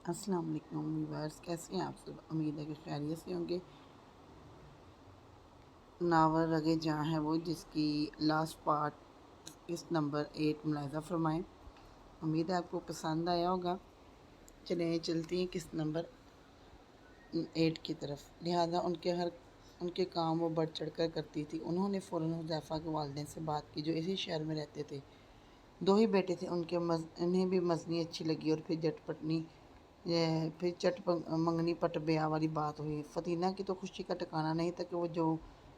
السلام علیکم ویورس، کیسے ہیں آپ سب؟ امید ہے کہ خیریت سے ہوں گے۔ ناول رگے جہاں ہے وہ، جس کی لاسٹ پارٹ قسط نمبر 8 ملاحظہ فرمائیں۔ امید ہے آپ کو پسند آیا ہوگا۔ چلیں چلتی ہیں قسط نمبر 8 کی طرف۔ لہٰذا ان کے کام وہ بڑھ چڑھ کر کرتی تھی۔ انہوں نے فوراً حذیفہ کے والدین سے بات کی جو اسی شہر میں رہتے تھے۔ 2 ہی بیٹے تھے انہیں بھی مزنی اچھی لگی اور پھر چٹ منگنی پٹ بیاہ والی بات ہوئی۔ فتینہ کی تو خوشی کا ٹھکانہ نہیں تھا کہ وہ جو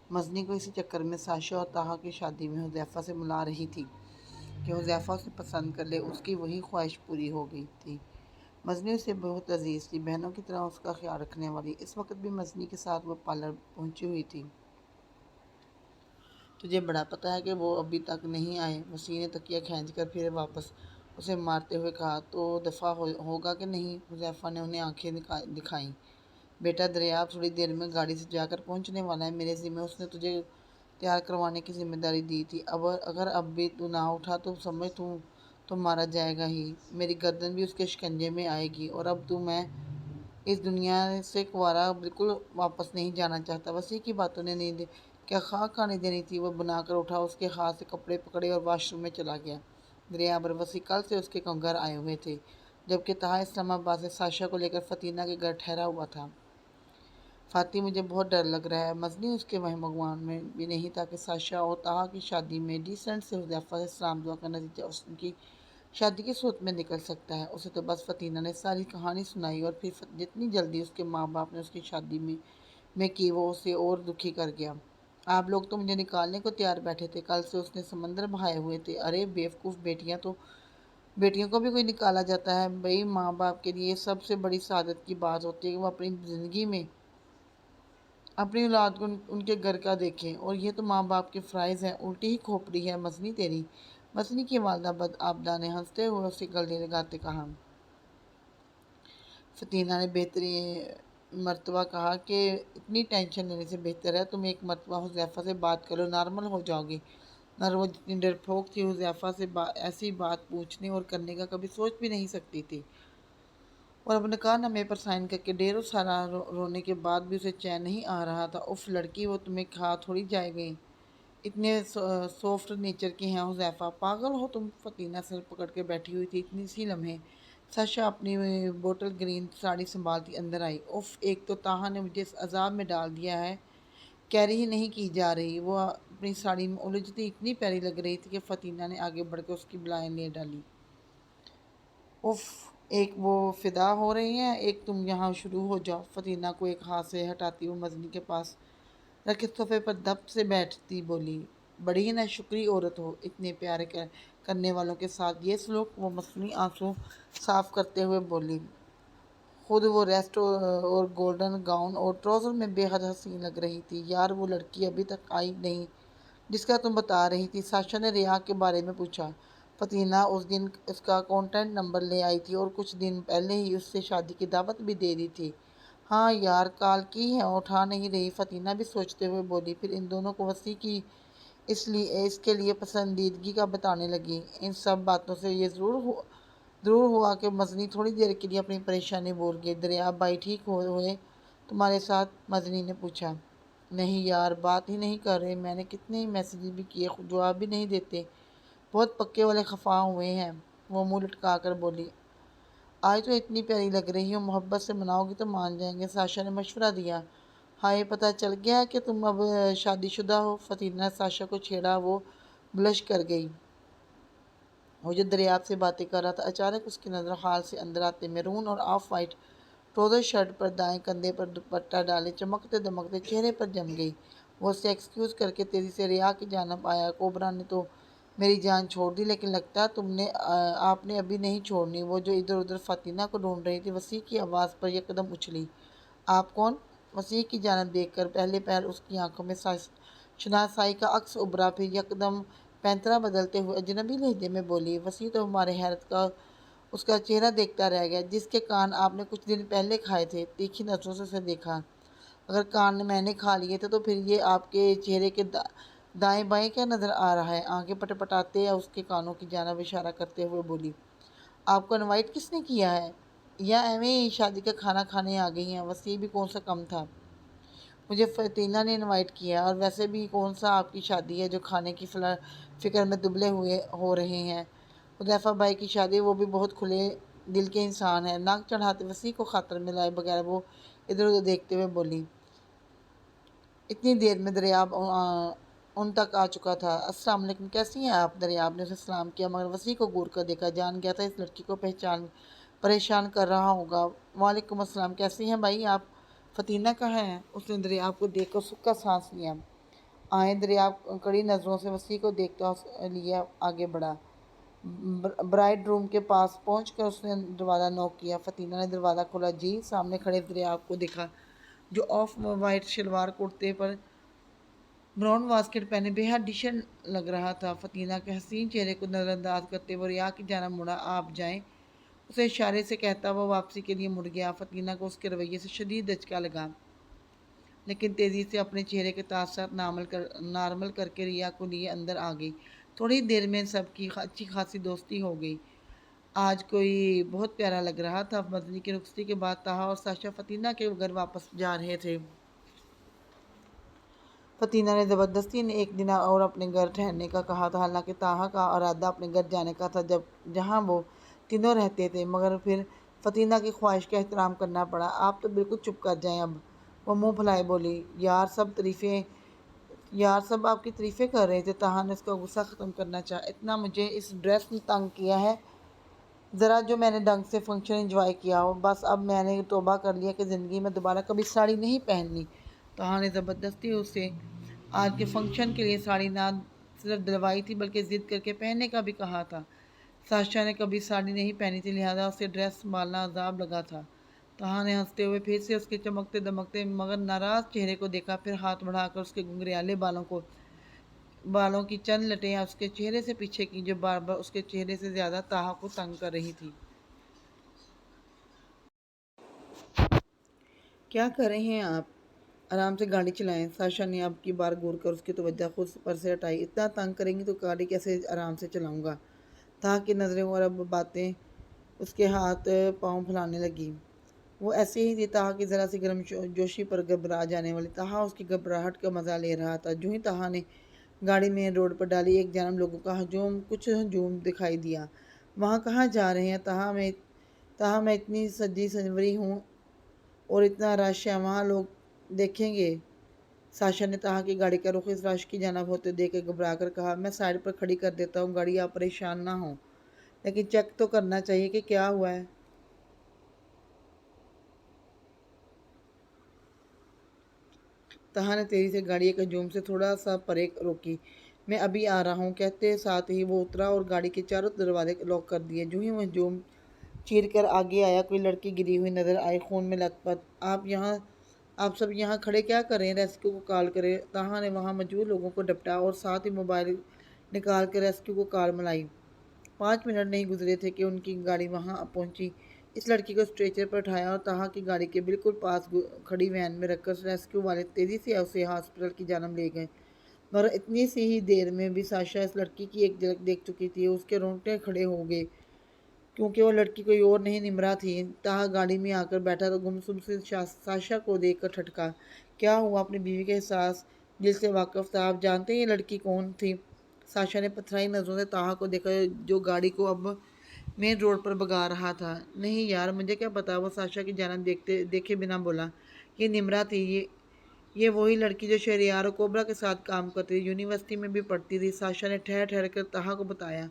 مزنی کو اسی چکر میں ساشا اور طہا کی شادی میں حذیفہ سے ملا رہی تھی کہ حذیفہ اسے پسند کر لے، اس کی وہی خواہش پوری ہو گئی تھی۔ مزنی اسے بہت عزیز تھی، بہنوں کی طرح اس کا خیال رکھنے والی۔ اس وقت بھی مزنی کے ساتھ وہ پارلر پہنچی ہوئی تھی۔ تجھے بڑا پتہ ہے کہ وہ ابھی تک نہیں آئے؟ وسیع نے تکیہ کھینچ کر پھر واپس اسے مارتے ہوئے کہا۔ تو دفعہ ہوگا کہ نہیں؟ حذیفہ نے انہیں آنکھیں دکھائیں۔ بیٹا دریاب تھوڑی دیر میں گاڑی سے جا کر پہنچنے والا ہے، میرے ذمہ اس نے تجھے تیار کروانے کی ذمہ داری دی تھی۔ اگر اب بھی تو نہ اٹھا تو سمجھ تو مارا جائے گا ہی، میری گردن بھی اس کے شکنجے میں آئے گی۔ اور اب تو میں اس دنیا سے کنوارا بالکل واپس نہیں جانا چاہتا۔ وسیع کی باتوں نے نیند کیا خاک کھانے دینی تھی؟ وہ بنا کر اٹھا، اس کے ہاتھ سے کپڑے پکڑے اور واش روم میں چلا گیا۔ دریاب اور وسیع کل سے اس کے گھر آئے ہوئے تھے، جبکہ طہا اسلام آباد سے ساشا کو لے کر فتینہ کے گھر ٹھہرا ہوا تھا۔ فاطی، مجھے بہت ڈر لگ رہا ہے۔ مزنی اس کے وہم گمان میں بھی نہیں تھا کہ ساشا اور طہا کی شادی میں ڈیسنٹ سے حذیفہ سے سلام دعا کا نتیجہ ان کی شادی کی صورت میں نکل سکتا ہے۔ اسے تو بس فتینہ نے ساری کہانی سنائی اور پھر جتنی جلدی اس کے ماں باپ نے اس کی شادی میں کی، وہ اسے اور دکھی کر گیا۔ آپ لوگ تو مجھے نکالنے کو تیار بیٹھے تھے، کل سے اس نے سمندر بہائے ہوئے تھے۔ ارے بیوقوف، بیٹیوں کو بھی کوئی نکالا جاتا ہے؟ بھئی ماں باپ کے لیے یہ سب سے بڑی سعادت کی بات ہوتی ہے کہ وہ اپنی زندگی میں اپنی اولاد کو ان کے گھر کا دیکھیں، اور یہ تو ماں باپ کے فرائض ہیں۔ الٹی ہی کھوپڑی ہے مزنی تیری۔ مزنی کی والدہ بدآبدہ نے ہنستے ہوئے اسے گلے لگاتے کہا۔ فتینہ نے بہترین مرتبہ کہا کہ اتنی ٹینشن لینے سے بہتر ہے تم ایک مرتبہ حذیفہ سے بات کرو، نارمل ہو جاؤ گی۔ مگر وہ جتنی ڈرپوک تھی، حذیفہ سے ایسی بات پوچھنے اور کرنے کا کبھی سوچ بھی نہیں سکتی تھی۔ اور اب نکاح نامے پر سائن کر کے ڈھیروں سارا رونے کے بعد بھی اسے چین نہیں آ رہا تھا۔ اف لڑکی، وہ تمہیں کھا تھوڑی جائے گی، اتنے سافٹ نیچر کی ہیں حذیفہ۔ پاگل ہو تم؟ فتینہ سر پکڑ کے بیٹھی ہوئی تھی۔ اسی لمحے ساشا اپنی بوٹل گرین ساڑی سنبھالتی اندر آئی۔ اف، ایک تو طہا نے مجھے اس عذاب میں ڈال دیا ہے، کیری ہی نہیں کی جا رہی۔ وہ اپنی ساڑی میں الجھتی اتنی پیاری لگ رہی تھی کہ فتینہ نے آگے بڑھ کے اس کی بالائیں لے ڈالی۔ اف، ایک وہ فدا ہو رہی ہیں، ایک تم یہاں شروع ہو جاؤ۔ فتینہ کو ایک ہاتھ سے ہٹاتی وہ مزنی کے پاس رکھے صوفے پر دھپ سے بیٹھتی بولی۔ بڑی ہی ناشکری عورت ہو، اتنے پیار کرنے والوں کے ساتھ یہ سلوک؟ وہ مصنوعی آنسو صاف کرتے ہوئے بولی۔ خود وہ ریسٹ اور گولڈن گاؤن اور ٹراؤزر میں بے حد حسین لگ رہی تھی۔ یار، وہ لڑکی ابھی تک آئی نہیں جس کا تم بتا رہی تھی؟ ساشا نے ریحا کے بارے میں پوچھا۔ فتینہ اس دن اس کا کانٹیکٹ نمبر لے آئی تھی اور کچھ دن پہلے ہی اس سے شادی کی دعوت بھی دے دی تھی۔ ہاں یار، کال کی ہے، اٹھا نہیں رہی۔ فتینہ بھی سوچتے ہوئے بولی۔ پھر ان دونوں کو وسیع کی اس کے لیے پسندیدگی کا بتانے لگی۔ ان سب باتوں سے یہ ضرور ہوا کہ مزنی تھوڑی دیر کے لیے اپنی پریشانی بھول گئی۔ دریاب بھائی ٹھیک ہوئے تمہارے ساتھ؟ مزنی نے پوچھا۔ نہیں یار، بات ہی نہیں کر رہے، میں نے کتنے ہی میسیجز بھی کیے، جواب بھی نہیں دیتے، بہت پکے والے خفا ہوئے ہیں۔ وہ منہ لٹکا کر بولی۔ آج تو اتنی پیاری لگ رہی ہو، محبت سے مناؤ گی تو مان جائیں گے، ساشا نے مشورہ دیا۔ ہائے، پتہ چل گیا کہ تم اب شادی شدہ ہو؟ فتینہ نے ساشا کو چھیڑا، وہ بلش کر گئی۔ وہ جو دریاب سے باتیں کر رہا تھا، اچانک اس کی نظر ہال سے اندر آتے میرون اور آف وائٹ ٹراؤزر شرٹ پر دائیں کندھے پر دوپٹہ ڈالے چمکتے دمکتے چہرے پر جم گئی۔ وہ اسے ایکسکیوز کر کے تیزی سے ریحا کی جانب آیا۔ کوبرا نے تو میری جان چھوڑ دی، لیکن لگتا ہے آپ نے ابھی نہیں چھوڑنی۔ وہ جو ادھر ادھر فتینہ کو ڈھونڈ رہی تھی، وسیع کی آواز پر یک قدم اچھلی۔ آپ کون؟ وسیع کی جانب دیکھ کر پہلے پہل اس کی آنکھوں میں شناسائی کا عکس ابھرا، پھر یک دم پینترا بدلتے ہوئے اجنبی لہجے میں بولی۔ وسیع تو ہمارے حیرت کا اس کا چہرہ دیکھتا رہ گیا۔ جس کے کان آپ نے کچھ دن پہلے کھائے تھے۔ تیکھی نظروں سے اسے دیکھا۔ اگر کان میں نے کھا لیے تھے تو پھر یہ آپ کے چہرے کے دائیں بائیں کیا نظر آ رہا ہے؟ آنکھیں پٹ پٹاتے اس کے کانوں کی جانب اشارہ کرتے ہوئے بولی۔ آپ کو انوائٹ کس نے کیا ہے؟ یا ایویں ہی شادی کا کھانا کھانے آ گئی ہیں؟ وسیع بھی کون سا کم تھا، مجھے فتینہ نے انوائٹ کیا، اور ویسے بھی کون سا آپ کی شادی ہے جو کھانے کی فکر میں دبلے ہوئے ہو رہے ہیں؟ حذیفہ بھائی کی شادی، وہ بھی بہت کھلے دل کے انسان ہے۔ ناک چڑھاتے وسیع کو خاطر میں لائے بغیر وہ ادھر ادھر دیکھتے ہوئے بولی۔ اتنی دیر میں دریاب ان تک آ چکا تھا۔ السلام علیکم، کیسی ہیں آپ؟ دریاب نے اسے سلام کیا، مگر وسیع کو گور کر دیکھا، جان گیا تھا اس لڑکی کو پریشان کر رہا ہوگا۔ وعلیکم السلام، کیسی ہیں بھائی آپ؟ فتینہ کہاں ہے؟ اس نے دریاب کو دیکھ کر سکا سانس لیا۔ آئیں۔ دریاب کڑی نظروں سے وسیع کو دیکھتا لیا آگے بڑھا۔ برائڈ روم کے پاس پہنچ کر اس نے دروازہ نوک کیا۔ فتینہ نے دروازہ کھولا۔ جی۔ سامنے کھڑے دریاب کو دیکھا، جو آف وائٹ شلوار کرتے پر براؤن واسکٹ پہنے بے حد ڈیسنٹ لگ رہا تھا۔ فتینہ کے حسین چہرے کو نظر انداز کرتے وہ ریا کی جانب مڑا۔ آپ جائیں، اسے اشارے سے کہتا وہ واپسی کے لیے مڑ گیا۔ فتینہ کو اس کے رویے سے شدید دھچکا لگا، لیکن تیزی سے اپنے چہرے کے تاثرات نارمل کر کے ریا کو لیے اندر آ گئی۔ تھوڑی دیر میں سب کی اچھی خاصی دوستی ہو گئی۔ آج کوئی بہت پیارا لگ رہا تھا۔ مدنی کی رخصتی کے بعد طہا اور ساشا فتینہ کے گھر واپس جا رہے تھے۔ فتینہ نے زبردستی نے ایک دن اور اپنے گھر ٹھہرنے کا کہا تھا، حالانکہ طہا کا ارادہ اپنے گھر جانے کا تھا جہاں وہ تینوں رہتے تھے، مگر پھر فتینہ کی خواہش کا احترام کرنا پڑا۔ آپ تو بالکل چپ کر جائیں اب، وہ منہ پھلائے بولی۔ یار سب آپ کی تعریفیں کر رہے تھے۔ طہا نے اس کا غصہ ختم کرنا چاہا۔ اتنا مجھے اس ڈریس نے تنگ کیا ہے، ذرا جو میں نے ڈھنگ سے فنکشن انجوائے کیا ہو، بس اب میں نے توبہ کر لیا کہ زندگی میں دوبارہ کبھی ساڑی نہیں پہننی۔ طہا نے زبردستی اسے آج کے فنکشن کے لیے ساڑی نہ صرف دلوائی تھی بلکہ ضد کر کے پہننے کا بھی کہا تھا۔ ساشا نے کبھی ساڑی نہیں پہنی تھی، لہذا اسے ڈریس سنبھالنا عذاب لگا تھا۔ طہا نے ہنستے ہوئے پھر سے اس کے چمکتے دمکتے مگر ناراض چہرے کو دیکھا، پھر ہاتھ بڑھا کر اس کے گھنگریالے بالوں کی چند لٹیں اس کے چہرے سے پیچھے کی، جو بار بار اس کے چہرے سے زیادہ طہا کو تنگ کر رہی تھی۔ کیا کر رہے ہیں آپ؟ آرام سے گاڑی چلائیں۔ ساشا نے اب کی بار گور کر اس کی توجہ خود پر سے ہٹائی۔ اتنا تنگ کریں گی تو گاڑی کیسے آرام سے چلاؤں گا؟ طہا کی نظریں اور اب باتیں اس کے ہاتھ پاؤں پھیلانے لگی۔ وہ ایسے ہی تھی، طہا کی ذرا سی گرم جوشی پر گھبرا جانے والی۔ طہا اس کی گھبراہٹ کا مزہ لے رہا تھا۔ جو ہی طہا نے گاڑی مین روڈ پر ڈالی، ایک جانب لوگوں کا کچھ ہجوم دکھائی دیا۔ وہاں کہاں جا رہے ہیں؟ طہا میں اتنی سجی سنوری ہوں اور اتنا رش ہے، وہاں لوگ دیکھیں گے۔ ساشا نے طہا کی گاڑی کا رخ اس رش کی جانب ہوتے دیکھ کے گھبرا کر کہا، میں سائیڈ پر کھڑی کر دیتا ہوں گاڑی، آپ پریشان نہ ہوں، لیکن چیک تو کرنا چاہیے کہ کیا ہوا ہے۔ طہا نے تیزی سے گاڑی ایک ہجوم سے تھوڑا سا پرے روکی۔ میں ابھی آ رہا ہوں، کہتے ساتھ ہی وہ اترا اور گاڑی کے چاروں دروازے لاک کر دیے۔ جو ہی وہ ہجوم چیر کر آگے آیا، کوئی لڑکی گری ہوئی نظر آئی، خون میں لت پت۔ آپ سب یہاں کھڑے کیا کر رہے ہیں؟ ریسکیو کو کال کریں۔ طہا نے وہاں موجود لوگوں کو ڈپٹا اور ساتھ ہی موبائل نکال کر ریسکیو کو کال ملائی۔ 5 منٹ نہیں گزرے تھے کہ ان کی گاڑی وہاں پہنچی۔ اس لڑکی کو اسٹریچر پر اٹھایا اور طہا کی گاڑی کے بالکل پاس کھڑی وین میں رکھ کر ریسکیو والے تیزی سے اسے ہاسپٹل کی جانب لے گئے۔ مگر اتنی سی ہی دیر میں بھی ساشا اس لڑکی کی ایک جھلک دیکھ چکی تھی۔ اس کے رونگٹے کھڑے ہو گئے، کیونکہ وہ لڑکی کوئی اور نہیں، نمرہ تھی۔ طہا گاڑی میں آ کر بیٹھا تو گمسم سے ساشا کو دیکھ کر ٹھٹکا۔ کیا ہوا؟ اپنی بیوی کے احساس دل سے واقف تھا۔ آپ جانتے ہیں یہ لڑکی کون تھی؟ ساشا نے پتھرائی نظروں سے طہا کو دیکھا، جو گاڑی کو اب مین روڈ پر بھگا رہا تھا۔ نہیں یار، مجھے کیا پتا، وہ ساشا کی جانب دیکھے بنا بولا۔ یہ نمرہ تھی، یہ وہی لڑکی جو شہریار اور کوبرا کے ساتھ کام کرتی تھی، یونیورسٹی میں بھی پڑھتی تھی، ساشا نے ٹھہر کر طہا کو بتایا۔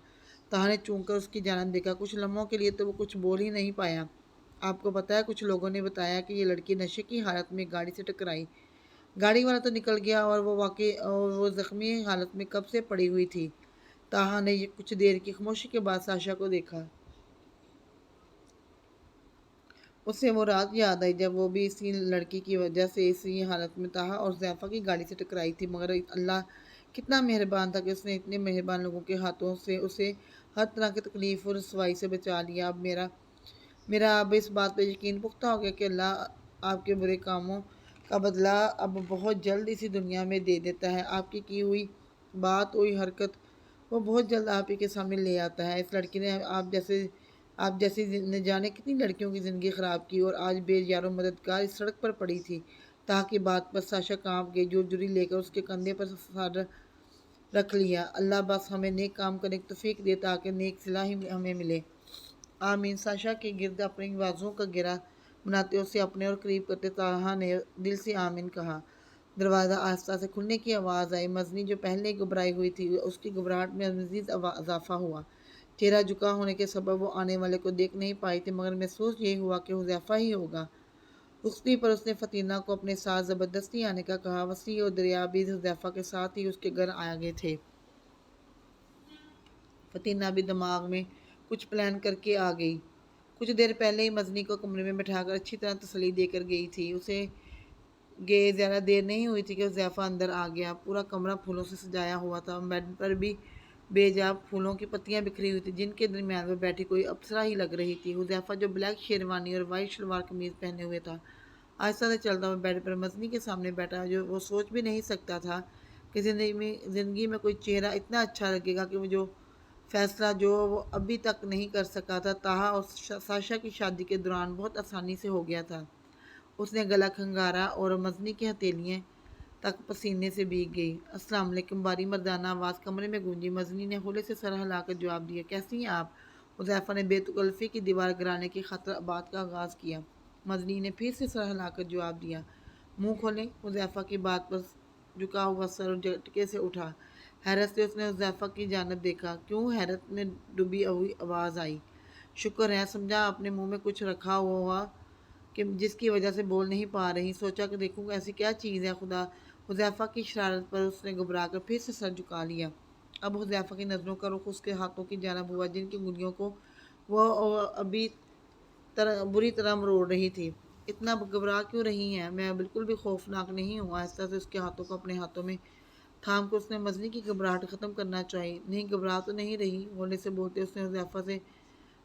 طہا نے چونک کر اس کی جانب دیکھا۔ کچھ لمحوں کے لیے تو وہ کچھ بول ہی نہیں پایا۔ آپ کو پتا ہے، کچھ لوگوں نے بتایا کہ یہ لڑکی نشے کی حالت میں گاڑی سے ٹکرائی۔ گاڑی والا تو نکل گیا، اور وہ زخمی حالت میں کب سے پڑی ہوئی تھی۔ طہا نے کچھ دیر کی خاموشی کے بعد ساشا کو دیکھا۔ اسے وہ رات یاد آئی جب وہ بھی اسی لڑکی کی وجہ سے اسی حالت میں طہا اور حذیفہ کی گاڑی سے ٹکرائی تھی، مگر اللہ کتنا مہربان تھا کہ اس نے اتنے مہربان لوگوں کے ہاتھوں سے اسے ہر طرح کی تکلیف اور رسوائی سے بچا لیا۔ میرا اب اس بات پہ یقین پختہ ہو گیا کہ اللہ آپ کے برے کاموں کا بدلہ اب بہت جلد اسی دنیا میں دے دیتا ہے۔ آپ کی ہوئی بات، ہوئی حرکت وہ بہت جلد آپ ہی کے سامنے لے آتا ہے۔ اس لڑکی نے آپ جیسے آپ جیسی نے جانے کتنی لڑکیوں کی زندگی خراب کی اور آج بے یار و مددگار اس سڑک پر پڑی تھی۔ تاکہ بات پر ساشا کانپ گئی، جھرجھری لے کر اس کے کندھے پر سر رکھ لیا۔ اللہ بس ہمیں نیک کام کرنے کی توفیق دے تاکہ نیک صلہ ہی ہمیں ملے۔ آمین۔ ساشا کے گرد اپنی بازوؤں کا گرہ بناتے اسے اپنے اور قریب کرتے طاہا نے دل سے آمین کہا۔ دروازہ آہستہ سے کھلنے کی آواز آئی۔ مزنی جو پہلے ہی گھبرائی ہوئی تھی اس کی گھبراہٹ میں مزید اضافہ ہوا۔ چہرہ جھکا ہونے کے سبب وہ آنے والے کو دیکھ نہیں پائی تھی، مگر محسوس یہی ہوا کہ حذیفہ ہی ہوگا۔ رخصتی پر اس نے فطینہ کو اپنے ساتھ زبردستی آنے کا کہا۔ وسیع اور دریا بھی حذیفہ کے ساتھ ہی اس کے گھر آ گئے تھے۔ فطینہ بھی دماغ میں کچھ پلان کر کے آ گئی۔ کچھ دیر پہلے ہی مزنی کو کمرے میں بٹھا کر اچھی طرح تسلی دے کر گئی تھی۔ اسے گئے زیادہ دیر نہیں ہوئی تھی کہ حذیفہ اندر آ گیا۔ پورا کمرہ پھولوں سے سجایا ہوا تھا۔ بیڈ پر بھی بے جا پھولوں کی پتیاں بکھری ہوئی تھیں، جن کے درمیان میں بیٹھی کوئی اپسرا ہی لگ رہی تھی۔ حذیفہ جو بلیک شیروانی اور وائٹ شلوار قمیض پہنے ہوئے تھا، آہستہ سے چلتا ہوا بیڈ پر مزنی کے سامنے بیٹھا۔ جو وہ سوچ بھی نہیں سکتا تھا کہ زندگی میں کوئی چہرہ اتنا اچھا لگے گا کہ وہ جو فیصلہ جو وہ ابھی تک نہیں کر سکا تھا، طاہا اور ساشا کی شادی کے دوران بہت آسانی سے ہو گیا تھا۔ اس نے گلا کھنگارا اور مزنی کی ہتھیلیاں تک پسینے سے بھیگ گئی۔ السلام علیکم، باری مردانہ آواز کمرے میں گونجی۔ مزنی نے ہولے سے سر ہلا کر جواب دیا، کیسی ہیں آپ؟ حذیفہ نے بے تکلفی کی دیوار گرانے کی خاطر بات کا آغاز کیا۔ مزنی نے پھر سے سر ہلا کر جواب دیا، منہ کھولیں۔ حذیفہ کی بات پر جھکا ہوا سر جھٹکے سے اٹھا۔ حیرت سے اس نے حذیفہ کی جانب دیکھا۔ کیوں؟ حیرت میں ڈوبی ہوئی آواز آئی۔ شکر ہے، سمجھا اپنے منہ میں کچھ رکھا ہوا کہ جس کی وجہ سے بول نہیں پا رہی، سوچا کہ دیکھوں ایسی کیا چیز ہے خدا۔ حذیفہ کی شرارت پر اس نے گھبرا کر پھر سے سر جھکا لیا۔ اب حذیفہ کی نظروں کا رخ اس کے ہاتھوں کی جانب ہوا، جن کی انگلیوں کو وہ ابھی بری طرح مروڑ رہی تھی۔ اتنا گھبرا کیوں رہی ہیں؟ میں بالکل بھی خوفناک نہیں ہوں۔ آہستہ سے اس کے ہاتھوں کو اپنے ہاتھوں میں تھام کر اس نے مزنی کی گھبراہٹ ختم کرنا چاہی۔ نہیں، گھبرا تو نہیں رہی، ہولے سے بولتے اس نے حذیفہ سے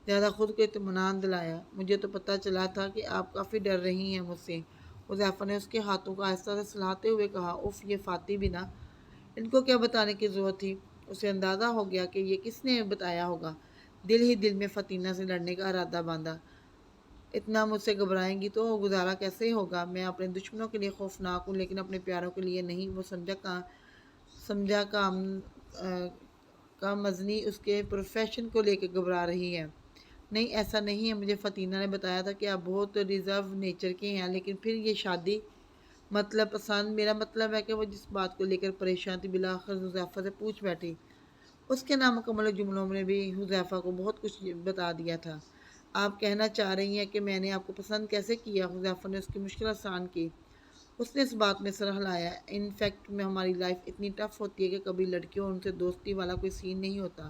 زیادہ خود کو اطمینان دلایا۔ مجھے تو پتہ چلا تھا کہ آپ کافی ڈر رہی ہیں مجھ سے۔ حذیفہ نے اس کے ہاتھوں کو آہستہ سے سلاتے ہوئے کہا۔ اف، یہ فاتح بھی نا، ان کو کیا بتانے کی ضرورت تھی؟ اسے اندازہ ہو گیا کہ یہ کس نے بتایا ہوگا۔ دل ہی دل میں فطینہ سے لڑنے کا ارادہ باندھا۔ اتنا مجھ سے گھبرائیں گی تو گزارا کیسے ہوگا؟ میں اپنے دشمنوں کے لیے خوفناک ہوں، لیکن اپنے پیاروں کے لیے نہیں۔ وہ سمجھا کا مزنی اس کے پروفیشن کو لے کے گھبرا رہی ہے۔ نہیں، ایسا نہیں ہے، مجھے فطینہ نے بتایا تھا کہ آپ بہت ریزرو نیچر کے ہیں، لیکن پھر یہ شادی مطلب پسند۔ میرا مطلب ہے کہ وہ جس بات کو لے کر پریشان تھی بالآخر حذیفہ سے پوچھ بیٹھی۔ اس کے نامکمل جملوں نے بھی حذیفہ کو بہت کچھ بتا دیا تھا۔ آپ کہنا چاہ رہی ہیں کہ میں نے آپ کو پسند کیسے کیا؟ حذیفہ نے اس کی مشکل آسان کی۔ اس نے اس بات میں سر ہلایا۔ ان فیکٹ میں ہماری لائف اتنی ٹف ہوتی ہے کہ کبھی لڑکیوں اور ان سے دوستی والا کوئی سین نہیں ہوتا۔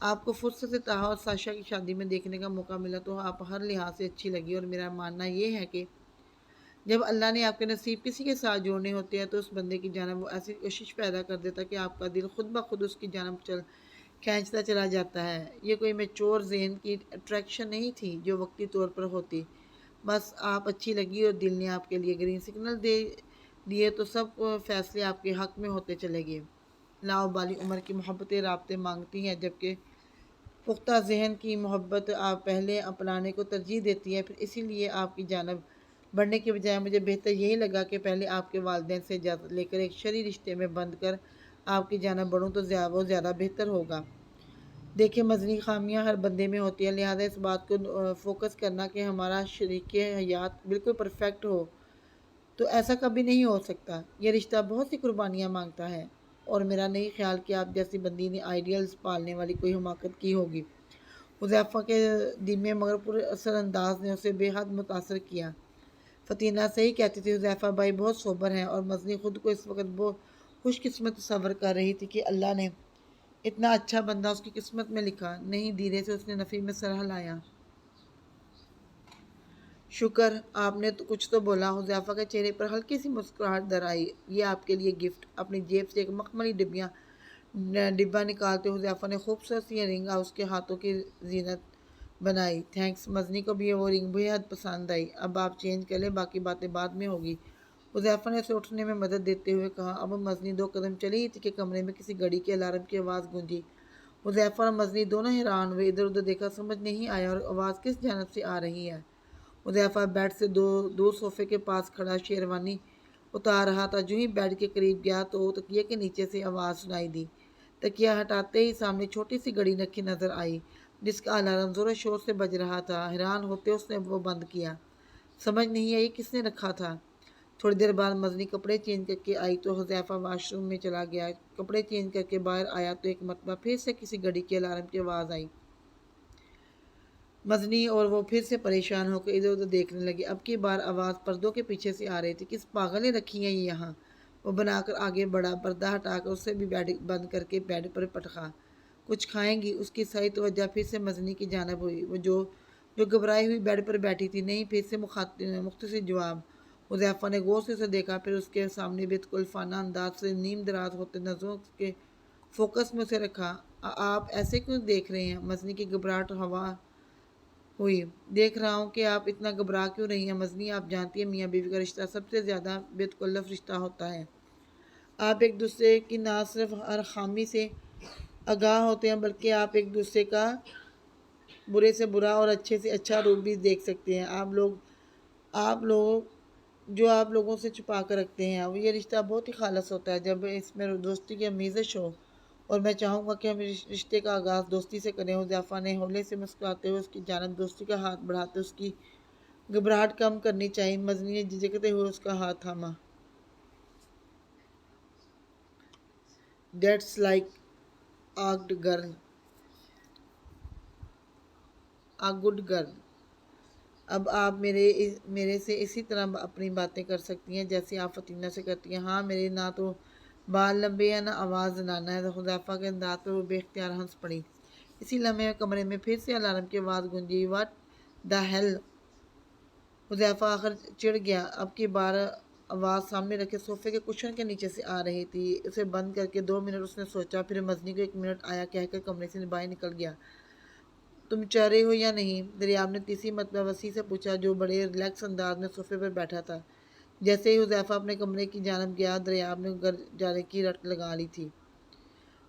آپ کو فرصت سے طاہا اور ساشا کی شادی میں دیکھنے کا موقع ملا تو آپ ہر لحاظ سے اچھی لگی، اور میرا ماننا یہ ہے کہ جب اللہ نے آپ کے نصیب کسی کے ساتھ جوڑنے ہوتے ہیں تو اس بندے کی جانب وہ ایسی کوشش پیدا کر دیتا کہ آپ کا دل خود بخود اس کی جانب کھینچتا چلا جاتا ہے۔ یہ کوئی میچور ذہن کی اٹریکشن نہیں تھی جو وقتی طور پر ہوتی، بس آپ اچھی لگی اور دل نے آپ کے لیے گرین سگنل دے دیے تو سب فیصلے آپ کے حق میں ہوتے چلے گئے۔ لاابالی عمر کی محبتیں رابطے مانگتی ہیں، جبکہ پختہ ذہن کی محبت آپ پہلے اپنانے کو ترجیح دیتی ہے۔ پھر اسی لیے آپ کی جانب بڑھنے کے بجائے مجھے بہتر یہی لگا کہ پہلے آپ کے والدین سے اجازت لے کر ایک شرعی رشتے میں بندھ کر آپ کی جانب بڑھوں تو وہ زیادہ بہتر ہوگا۔ دیکھیں، مزنی خامیاں ہر بندے میں ہوتی ہیں، لہٰذا اس بات کو فوکس کرنا کہ ہمارا شریک حیات بالکل پرفیکٹ ہو تو ایسا کبھی نہیں ہو سکتا۔ یہ رشتہ بہت سی قربانیاں مانگتا ہے، اور میرا نہیں خیال کہ آپ جیسی بندی نے آئیڈیلز پالنے والی کوئی حماقت کی ہوگی۔ حذیفہ کے دھیمے مگر پر اثر انداز نے اسے بے حد متاثر کیا۔ فطینہ صحیح کہتی تھی، حذیفہ بھائی بہت سوبر ہیں، اور مزنی خود کو اس وقت بہت خوش قسمت تصور کر رہی تھی کہ اللہ نے اتنا اچھا بندہ اس کی قسمت میں لکھا۔ نہیں، دھیرے سے اس نے نفی میں سر ہلایا۔ شکر، آپ نے تو کچھ تو بولا۔ حذیفہ کے چہرے پر ہلکی سی مسکراہٹ در آئی۔ یہ آپ کے لیے گفٹ۔ اپنی جیب سے ایک مخملی ڈبہ نکالتے حذیفہ نے خوبصورت سی رنگ اس کے ہاتھوں کی زینت بنائی۔ تھینکس۔ مزنی کو بھی وہ رنگ بے حد پسند آئی۔ اب آپ چینج کر لیں، باقی باتیں بعد میں ہوگی۔ حذیفہ نے اسے اٹھنے میں مدد دیتے ہوئے کہا۔ اب مزنی 2 قدم چلی ہی تھی کہ کمرے میں کسی گھڑی کے الارم کی آواز گونجی۔ حذیفہ اور مزنی دونوں حیران ہوئے، ادھر ادھر دیکھا، سمجھ نہیں آیا اور آواز کس جانب سے آ رہی ہے۔ حذیفہ بیڈ سے دور صوفے کے پاس کھڑا شیروانی اتار رہا تھا، جو ہی بیڈ کے قریب گیا تو تکیے کے نیچے سے آواز سنائی دی۔ تکیہ ہٹاتے ہی سامنے چھوٹی سی گھڑی رکھی نظر آئی، جس کا الارم زور و شور سے بج رہا تھا۔ حیران ہوتے اس نے وہ بند کیا، سمجھ نہیں آئی کس نے رکھا تھا۔ تھوڑی دیر بعد مزنی کپڑے چینج کر کے آئی تو حذیفہ واش روم میں چلا گیا۔ کپڑے چینج کر کے باہر آیا تو ایک مرتبہ پھر سے کسی گھڑی کے الارم کی آواز آئی۔ مزنی اور وہ پھر سے پریشان ہو کر ادھر ادھر دیکھنے لگے۔ اب کی بار آواز پردوں کے پیچھے سے آ رہی تھی۔ کس پاگل نے رکھی ہے یہ یہاں؟ وہ بنا کر آگے بڑھا، پردہ ہٹا کر اسے بھی بیڈ بند کر کے بیڈ پر پٹکا۔ کچھ کھائیں گی؟ اس کی صحیح توجہ پھر سے مزنی کی جانب ہوئی، وہ جو گھبرائی ہوئی بیڈ پر بیٹھی تھی۔ نہیں، پھر سے مختصر جواب۔ حذیفہ نے غور سے اسے دیکھا، پھر اس کے سامنے بے تکلفانہ انداز سے نیم دراز ہوتے نظروں کے فوکس میں اسے رکھا۔ آپ ایسے کیوں دیکھ رہے ہیں؟ مزنی کی گھبراہٹ ہوا ہوئی۔ دیکھ رہا ہوں کہ آپ اتنا گھبرا کیوں رہی ہیں مزنی، آپ جانتی ہیں میاں بیوی کا رشتہ سب سے زیادہ بے تکلف رشتہ ہوتا ہے۔ آپ ایک دوسرے کی نہ صرف ہر خامی سے آگاہ ہوتے ہیں بلکہ آپ ایک دوسرے کا برے سے برا اور اچھے سے اچھا روپ بھی دیکھ سکتے ہیں۔ آپ لوگ جو آپ لوگوں سے چھپا کر رکھتے ہیں، یہ رشتہ بہت ہی خالص ہوتا ہے جب اس میں دوستی کی آمیزش ہو، اور میں چاہوں گا کہ ہم رشتے کا آغاز دوستی سے کریں۔ حذیفہ نے ہولے سے مسکراتے ہوئے اس کی جانب دوستی کا ہاتھ بڑھاتے اس کی گھبراہٹ کم کرنی چاہی۔ مزنی نے جھجکتے ہوئے اس کا ہاتھ تھاما۔ That's like a good girl. اب آپ میرے سے اسی طرح اپنی باتیں کر سکتی ہیں جیسے آپ فطینہ سے کرتی ہیں۔ ہاں، میرے نہ تو بال لمبے ہیں نہ آواز زنانہ ہے۔ حذیفہ کے انداز پر وہ بے اختیار ہنس پڑی۔ اسی لمحے کمرے میں پھر سے الارم کی آواز گونجی۔ What the hell! حذیفہ آخر چڑ گیا۔ اب کی بار آواز سامنے رکھے صوفے کے کشن کے نیچے سے آ رہی تھی۔ اسے بند کر کے 2 منٹ اس نے سوچا، پھر مزنی کو 1 منٹ آیا کہہ کر کمرے سے باہر نکل گیا۔ تم چل رہی ہو یا نہیں؟ دریاب نے تیسری مرتبہ وسیع سے پوچھا، جو بڑے ریلیکس انداز میں صوفے پر بیٹھا تھا۔ جیسے ہی حذیفہ اپنے کمرے کی جانب گیا، دریاب نے گھر جانے کی رٹ لگا لی تھی۔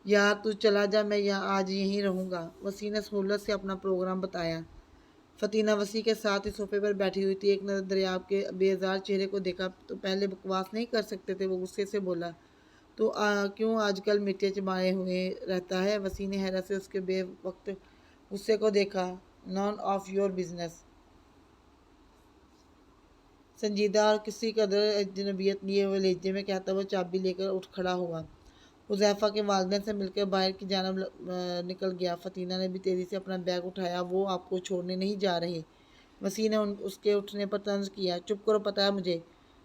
یار تو چلا جا، میں آج یہیں رہوں گا، وسیع نے سہولت سے اپنا پروگرام بتایا۔ فطینہ وسیع کے ساتھ ہی صوفے پر بیٹھی ہوئی تھی۔ ایک نظر دریاب کے بیزار چہرے کو دیکھا تو پہلے بکواس نہیں کر سکتے تھے، وہ غصے سے بولا، تو کیوں آج کل مرچیں چبائے ہوئے رہتا ہے؟ وسیع نے حیرت سے اس کے بے وقت غصے کو دیکھا۔ نون آف یور بزنس۔ سنجیدہ اور کسی قدر اجنبیت لیے ہوئے لہجے میں کہتا وہ چابی لے کر اٹھ کھڑا ہوا۔ حذیفہ کے والدین سے مل کر باہر کی جانب نکل گیا۔ فطینہ نے بھی تیزی سے اپنا بیگ اٹھایا۔ وہ آپ کو چھوڑنے نہیں جا رہے۔ وسیع نے اس کے اٹھنے پر طنز کیا۔ چپ کرو، پتہ ہے مجھے۔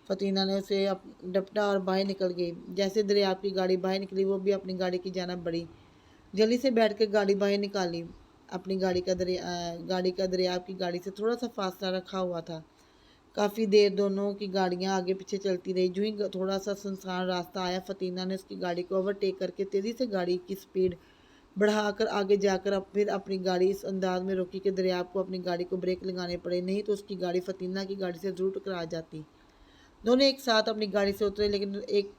فطینہ نے اسے ڈپٹا اور باہر نکل گئی۔ جیسے دریاب کی گاڑی باہر نکلی، وہ بھی اپنی گاڑی کی جانب بڑھی۔ جلدی سے بیٹھ کر گاڑی باہر نکالی۔ اپنی گاڑی کا دریاب کی گاڑی سے تھوڑا سا فاصلہ رکھا ہوا تھا۔ کافی دیر دونوں کی گاڑیاں آگے پیچھے چلتی رہی۔ جو ہی تھوڑا سا سنسان راستہ آیا، فطینہ نے اس کی گاڑی کو اوورٹیک کر کے تیزی سے گاڑی کی سپیڈ بڑھا کر آگے جا کر پھر اپنی گاڑی اس انداز میں روکی کہ دریاب کو اپنی گاڑی کو بریک لگانے پڑے، نہیں تو اس کی گاڑی فطینہ کی گاڑی سے ضرور ٹکرا جاتی۔ دونوں ایک ساتھ اپنی گاڑی سے اترے، لیکن ایک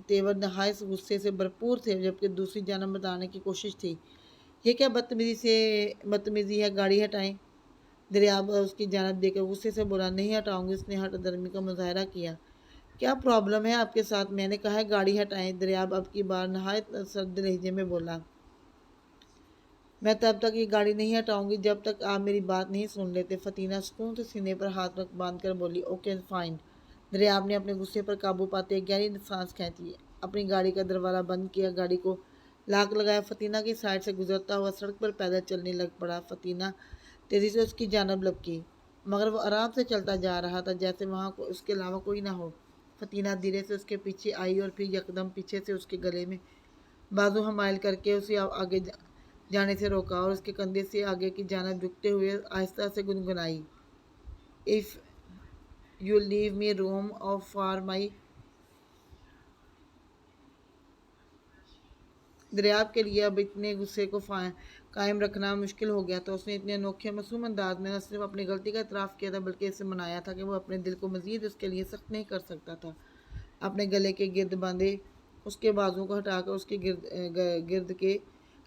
تیور نہایت غصے سے بھرپور تھے، جبکہ دوسری جانب بتانے کی کوشش تھی۔ یہ کیا بدتمیزی ہے، گاڑی ہٹائیں۔ دریاب اس کی جانب دے کر غصے سے بولا، نہیں ہٹاؤں گی۔ اس نے ہٹ درمی کا مظاہرہ کیا۔ کیا پرابلم ہے آپ کے ساتھ؟ میں نے کہا ہے گاڑی ہٹائیں۔ دریاب اب کی بار نہایت سرد لہجے میں بولا، میں تب تک یہ گاڑی نہیں ہٹاؤں گی جب تک آپ میری بات نہیں سن لیتے۔ فطینہ سکون سے سینے پر ہاتھ باندھ کر بولی، اوکے فائن۔ دریاب نے اپنے غصے پر قابو پاتے گہری سانس کھینچی، اپنی گاڑی کا دروازہ بند کیا، گاڑی کو لاک لگایا، فطینہ کی سائیڈ سے گزرتا ہوا سڑک پر پیدل چلنے لگ پڑا۔ فطینہ تیزی سے اس کی جانب لپکی، مگر وہ آرام سے چلتا جا رہا تھا جیسے وہاں اس کے علاوہ کوئی نہ ہو۔ فطینہ دھیرے سے اس کے پیچھے آئی اور پھر یکدم پیچھے سے اس کے گلے میں بازو حمائل کر کے اسے آگے جانے سے روکا اور اس کے کندھے سے آگے کی جانب جھکتے ہوئے آہستہ سے گنگنائی، if you leave me room for my. Daryab کے لیے اب اتنے غصے کو قائم رکھنا مشکل ہو گیا تھا۔ اس نے اتنے انوکھے معصوم انداز میں نہ صرف اپنی غلطی کا اعتراف کیا تھا بلکہ اسے منایا تھا کہ وہ اپنے دل کو مزید اس کے لیے سخت نہیں کر سکتا تھا۔ اپنے گلے کے گرد باندھے اس کے بازوؤں کو ہٹا کر اس کے گرد کے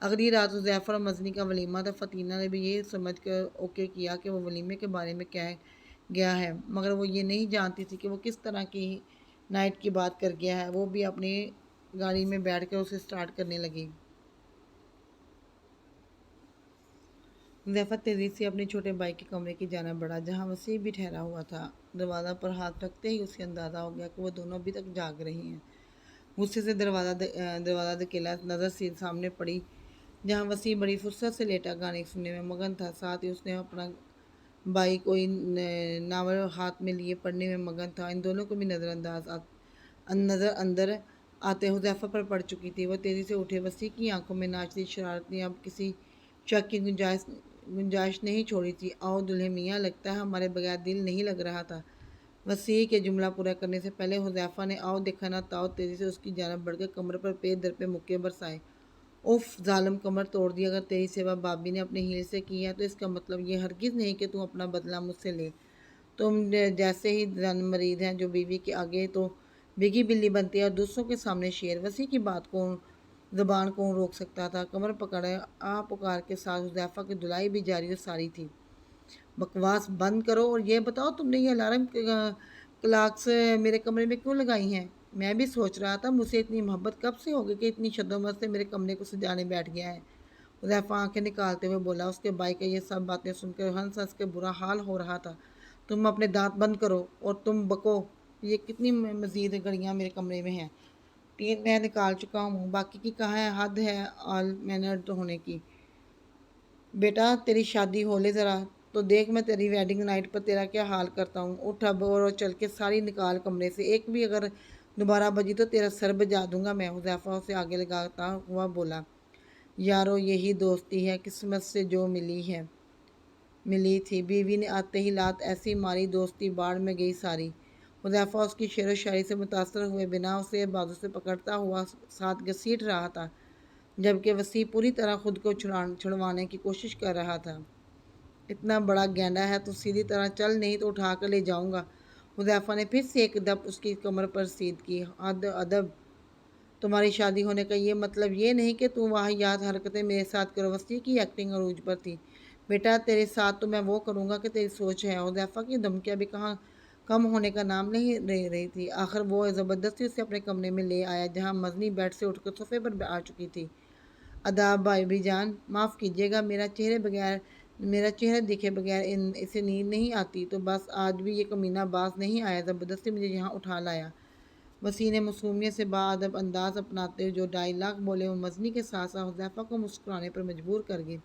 اگلی رات حذیفہ اور مزنی کا ولیمہ تھا۔ فطینہ نے بھی یہ سمجھ کر اوکے کیا کہ وہ ولیمے کے بارے میں کہہ گیا ہے، مگر وہ یہ نہیں جانتی تھی کہ وہ کس طرح کی نائٹ کی بات کر گیا ہے۔ وہ بھی اپنی گاڑی میں بیٹھ کر اسے سٹارٹ کرنے لگی۔ حذیفہ تیزی سے اپنے چھوٹے بھائی کے کمرے کی جانب بڑھا جہاں وسیع بھی ٹھہرا ہوا تھا۔ دروازہ پر ہاتھ رکھتے ہی اسے اندازہ ہو گیا کہ وہ دونوں ابھی تک جاگ رہے ہیں۔ غصے سے دروازہ دھکیلا، نظر سامنے پڑی جہاں وسیع بڑی فرصت سے لیٹا گانے سننے میں مگن تھا۔ ساتھ ہی اس نے اپنا بھائی کوئی ناول ہاتھ میں لیے پڑھنے میں مگن تھا۔ ان دونوں کو بھی نظر اندر آتے حذیفہ پر پڑ چکی تھی۔ وہ تیزی سے اٹھے، وسیع کی آنکھوں میں ناچتی شرارت نے اب کسی شک کی گنجائش نہیں چھوڑی تھی۔ آؤ دلہے میاں، لگتا ہے ہمارے بغیر دل نہیں لگ رہا تھا۔ وسیع کے جملہ پورا کرنے سے پہلے حذیفہ نے آؤ دیکھا نہ تاؤ تیزی سے اس کی جانب بڑھ کر کمر پر پے در پہ مکے برسائے۔ اف ظالم، کمر توڑ دی۔ اگر تیری سیوا بابی نے اپنے ہیل سے کی ہے تو اس کا مطلب یہ ہرگز نہیں کہ تم اپنا بدلہ مجھ سے لے۔ تم جیسے ہی زن مرید ہیں جو بیوی کے آگے تو بگھی بلی بنتی ہے اور دوسروں کے سامنے شیر۔ وسیع کی زبان کون روک سکتا تھا؟ کمر پکڑے آ پکار کے ساتھ حذیفہ کی دھلائی بھی جاری و ساری تھی۔ بکواس بند کرو اور یہ بتاؤ تم نے یہ الارم کلاکس میرے کمرے میں کیوں لگائی ہیں؟ میں بھی سوچ رہا تھا مجھ سے اتنی محبت کب سے ہوگی کہ اتنی شدت سے میرے کمرے کو سجانے بیٹھ گیا ہے۔ حذیفہ آنکھیں نکالتے ہوئے بولا۔ اس کے بھائی کا یہ سب باتیں سن کر ہنس ہنس کے برا حال ہو رہا تھا۔ تم اپنے دانت بند کرو اور تم بکو، یہ کتنی مزید گھڑیاں میرے کمرے میں ہیں؟ 3 میں نکال چکا ہوں، باقی کی کہاں ہے؟ حد ہے آل مینرڈ ہونے کی۔ بیٹا تیری شادی ہو لے ذرا تو دیکھ میں تیری ویڈنگ نائٹ پر تیرا کیا حال کرتا ہوں۔ اٹھ اب اور چل کے ساری نکال کمرے سے، ایک بھی اگر دوبارہ بجی تو تیرا سر بجا دوں گا میں۔ حذیفہ اسے آگے لگاتا ہوا بولا۔ یارو یہی دوستی ہے قسمت سے جو ملی تھی، بیوی نے آتے ہی لات ایسی ماری دوستی باڑ میں گئی ساری۔ حذیفہ اس کی شعر و شاعری سے متاثر ہوئے بنا اسے بازو سے پکڑتا ہوا ساتھ گھسیٹ رہا تھا، جبکہ وسیع پوری طرح خود کو چھڑوانے کی کوشش کر رہا تھا۔ اتنا بڑا گینڈا ہے تو سیدھی طرح چل، نہیں تو اٹھا کر لے جاؤں گا۔ حذیفہ نے پھر سے ایک دپ اس کی کمر پر سید کی۔ ادب، تمہاری شادی ہونے کا یہ مطلب یہ نہیں کہ تم واہیات حرکتیں میرے ساتھ کرو۔ وسیع کی ایکٹنگ عروج پر تھی۔ بیٹا تیرے ساتھ تو میں وہ کروں گا کہ تیری سوچ ہے۔ حذیفہ کی دھمکیاں بھی کہاں کم ہونے کا نام نہیں لے رہی تھی۔ آخر وہ زبردستی اسے اپنے کمرے میں لے آیا جہاں مزنی بیڈ سے اٹھ کر صوفے پر آ چکی تھی۔ آداب بھائی جان، معاف کیجیے گا، میرا چہرہ دیکھے بغیر اسے نیند نہیں آتی، تو بس آج بھی یہ کمینہ باز نہیں آیا، زبردستی مجھے یہاں اٹھا لایا۔ وسیع نے معصومیت سے باادب انداز اپناتے ہوئے جو ڈائیلاگ بولے وہ مزنی کے ساتھ ساتھ حذیفہ کو مسکرانے پر مجبور کر گئے۔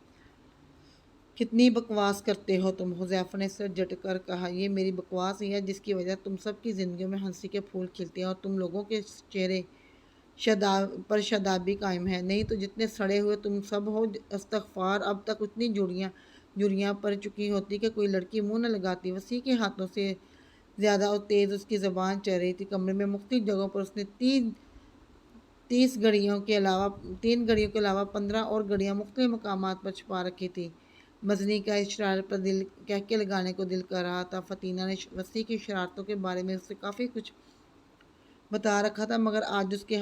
کتنی بکواس کرتے ہو تم، حذیفہ نے سر جھٹ کر کہا۔ یہ میری بکواس ہی ہے جس کی وجہ تم سب کی زندگیوں میں ہنسی کے پھول کھلتے ہیں اور تم لوگوں کے چہرے پر شادابی قائم ہے، نہیں تو جتنے سڑے ہوئے تم سب ہو۔ استغفار، اب تک اتنی جھریاں پڑ چکی ہوتی کہ کوئی لڑکی منہ نہ لگاتی۔ وسیع کے ہاتھوں سے زیادہ اور تیز اس کی زبان چل رہی تھی۔ کمرے میں مختلف جگہوں پر اس نے 3 گھڑیوں کے علاوہ 15 اور گھڑیاں مختلف مقامات پر چھپا رکھی تھی۔ مزنی کا اس شرارت پر کہکے لگانے کو دل کر رہا تھا۔ فطینہ نے وسیع کی شرارتوں کے بارے میں اسے کافی کچھ بتا رکھا تھا، مگر آج اس کے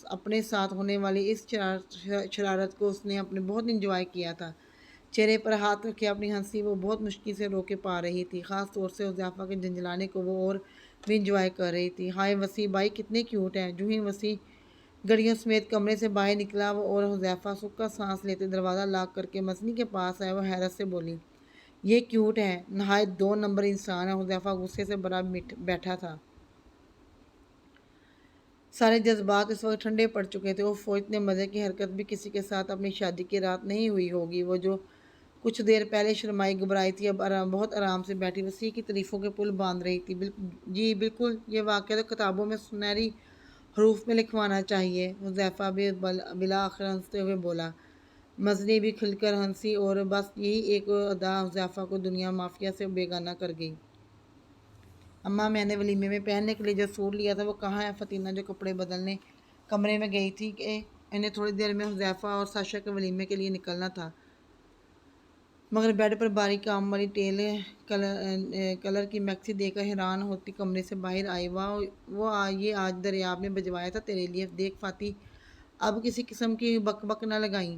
اپنے ساتھ ہونے والی اس شرارت کو اس نے بہت انجوائے کیا تھا۔ چہرے پر ہاتھ رکھے اپنی ہنسی وہ بہت مشکل سے روکے پا رہی تھی، خاص طور سے حذیفہ کے جھنجھلانے کو وہ اور بھی انجوائے کر رہی تھی۔ ہائے وسیع بھائی کتنے کیوٹ ہیں۔ جو ہی وسیع گھڑیوں سمیت کمرے سے باہر نکلا اور حذیفہ سکا سانس لیتے دروازہ لاک کر کے مزنی کے پاس آئے، وہ حیرت سے بولی۔ یہ کیوٹ ہے، نہایت 2 نمبر انسان ہے۔ حذیفہ غصے سے بھرا بیٹھا تھا۔ سارے جذبات اس وقت ٹھنڈے پڑ چکے تھے۔ وہ اتنے مزے کی حرکت بھی کسی کے ساتھ اپنی شادی کی رات نہیں ہوئی ہوگی۔ وہ جو کچھ دیر پہلے شرمائی گھبرائی تھی اب بہت آرام سے بیٹھی وسیع کی تعریفوں کے پل باندھ رہی تھی۔ جی بالکل، یہ واقعہ تو کتابوں میں سنہری حروف میں لکھوانا چاہیے، حذیفہ بھی بالآخر ہنستے ہوئے بولا۔ مزنی بھی کھل کر ہنسی اور بس یہی ایک ادا حذیفہ کو دنیا مافیا سے بیگانہ کر گئی۔ اماں، میں نے ولیمے میں پہننے کے لیے جو سوٹ لیا تھا وہ کہاں ہے؟ فطینہ جو کپڑے بدلنے کمرے میں گئی تھی کہ انہیں تھوڑی دیر میں حذیفہ اور ساشا کے ولیمے کے لیے نکلنا تھا، مگر بیڈ پر باریک کام والی ٹیل کلر کی میکسی دیکھ کر حیران ہوتی کمرے سے باہر آئی۔ واہ، یہ آج دریاب نے بھجوایا تھا تیرے لیے۔ دیکھ فاطی، اب کسی قسم کی بک بک نہ لگائیں۔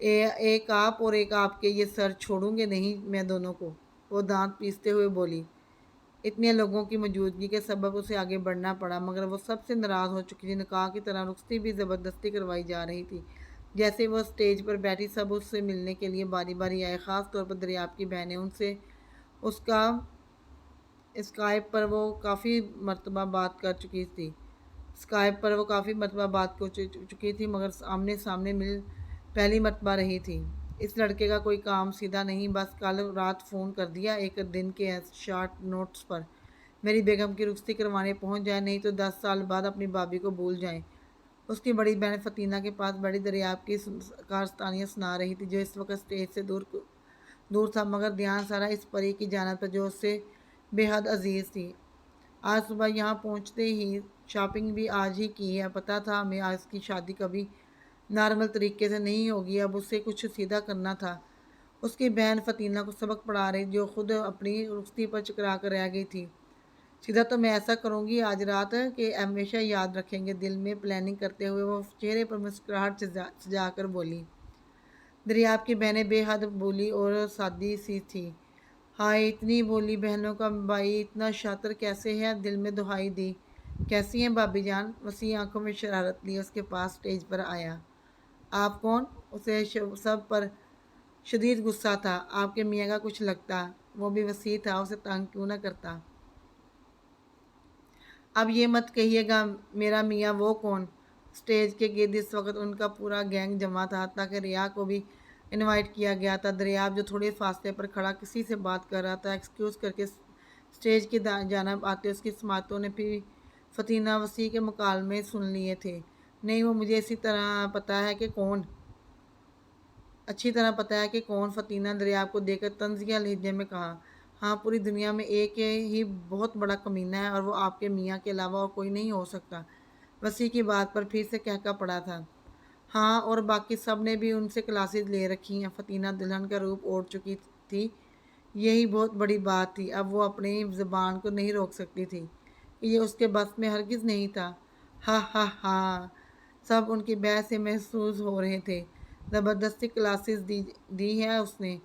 ایک آپ اور ایک آپ کے، یہ سر چھوڑوں گے نہیں میں دونوں کو، وہ دانت پیستے ہوئے بولی۔ اتنے لوگوں کی موجودگی کے سبب اسے آگے بڑھنا پڑا، مگر وہ سب سے ناراض ہو چکی تھی۔ نکاح کی طرح رخصتی بھی زبردستی کروائی جا رہی تھی۔ جیسے وہ اسٹیج پر بیٹھی سب اس سے ملنے کے لیے باری باری آئے، خاص طور پر دریاب کی بہنیں۔ ان سے اس کا اسکائپ پر وہ کافی مرتبہ بات کر چکی تھی مگر آمنے سامنے مل پہلی مرتبہ رہی تھی۔ اس لڑکے کا کوئی کام سیدھا نہیں، بس کل رات فون کر دیا ایک دن کے شارٹ نوٹس پر، میری بیگم کی رخصتی کروانے پہنچ جائیں، نہیں تو 10 سال بعد اپنی بھابھی کو بھول جائیں۔ اس کی بڑی بہن فتینہ کے پاس بڑی دریاب کی کارستانیاں سنا رہی تھی، جو اس وقت اسٹیج سے دور تھا، مگر دھیان سارا اس پری کی جانب پر جو اس سے بے حد عزیز تھی۔ آج صبح یہاں پہنچتے ہی شاپنگ بھی آج ہی کی ہے، پتہ تھا ہمیں آج کی شادی کبھی نارمل طریقے سے نہیں ہوگی، اب اسے کچھ سیدھا کرنا تھا۔ اس کی بہن فتینہ کو سبق پڑھا رہی، جو خود اپنی رخصتی پر چکرا کر رہ گئی تھی۔ سیدھا تو میں ایسا کروں گی آج رات کہ ہمیشہ یاد رکھیں گے، دل میں پلاننگ کرتے ہوئے وہ چہرے پر مسکراہٹ سجا کر بولی۔ دریاب کی بہنیں بے حد بولی اور سادی سی تھی۔ ہائے اتنی بولی بہنوں کا بھائی اتنا شاطر کیسے ہے، دل میں دہائی دی۔ کیسی ہیں بھابی جان؟ وسیع آنکھوں میں شرارت لی اس کے پاس اسٹیج پر آیا۔ آپ کون؟ اسے سب پر شدید غصہ تھا۔ آپ کے میاں کا کچھ لگتا، وہ بھی وسیع تھا، اسے تنگ کیوں نہ کرتا۔ اب یہ مت کہیے گا میرا میاں وہ کون؟ اسٹیج کے گرد اس وقت ان کا پورا گینگ جمع تھا، تاکہ ریا کو بھی انوائٹ کیا گیا تھا۔ دریاب جو تھوڑے فاصلے پر کھڑا کسی سے بات کر رہا تھا، ایکسکیوز کر کے اسٹیج کی جانب آتے اس کی سماعتوں نے بھی فتینہ وسیع کے مکالمے سن لیے تھے۔ نہیں وہ مجھے اسی طرح پتہ ہے کہ کون، اچھی طرح پتہ ہے کہ کون، فتینہ دریاب کو دیکھ کر طنزیہ لہجے میں کہا۔ ہاں پوری دنیا میں ایک ہی بہت بڑا کمینہ ہے اور وہ آپ کے میاں کے علاوہ اور کوئی نہیں ہو سکتا۔ وسیع کی بات پر پھر سے کہکا پڑا تھا۔ ہاں اور باقی سب نے بھی ان سے کلاسز لے رکھی ہیں۔ فتینہ دلہن کا روپ اوڑھ چکی تھی، یہی بہت بڑی بات تھی، اب وہ اپنی زبان کو نہیں روک سکتی تھی کہ یہ اس کے بس میں ہرگز نہیں تھا۔ ہا ہا ہا، سب ان کی بحث سے محظوظ ہو رہے تھے۔ زبردستی کلاسز دی ہیں اس نے،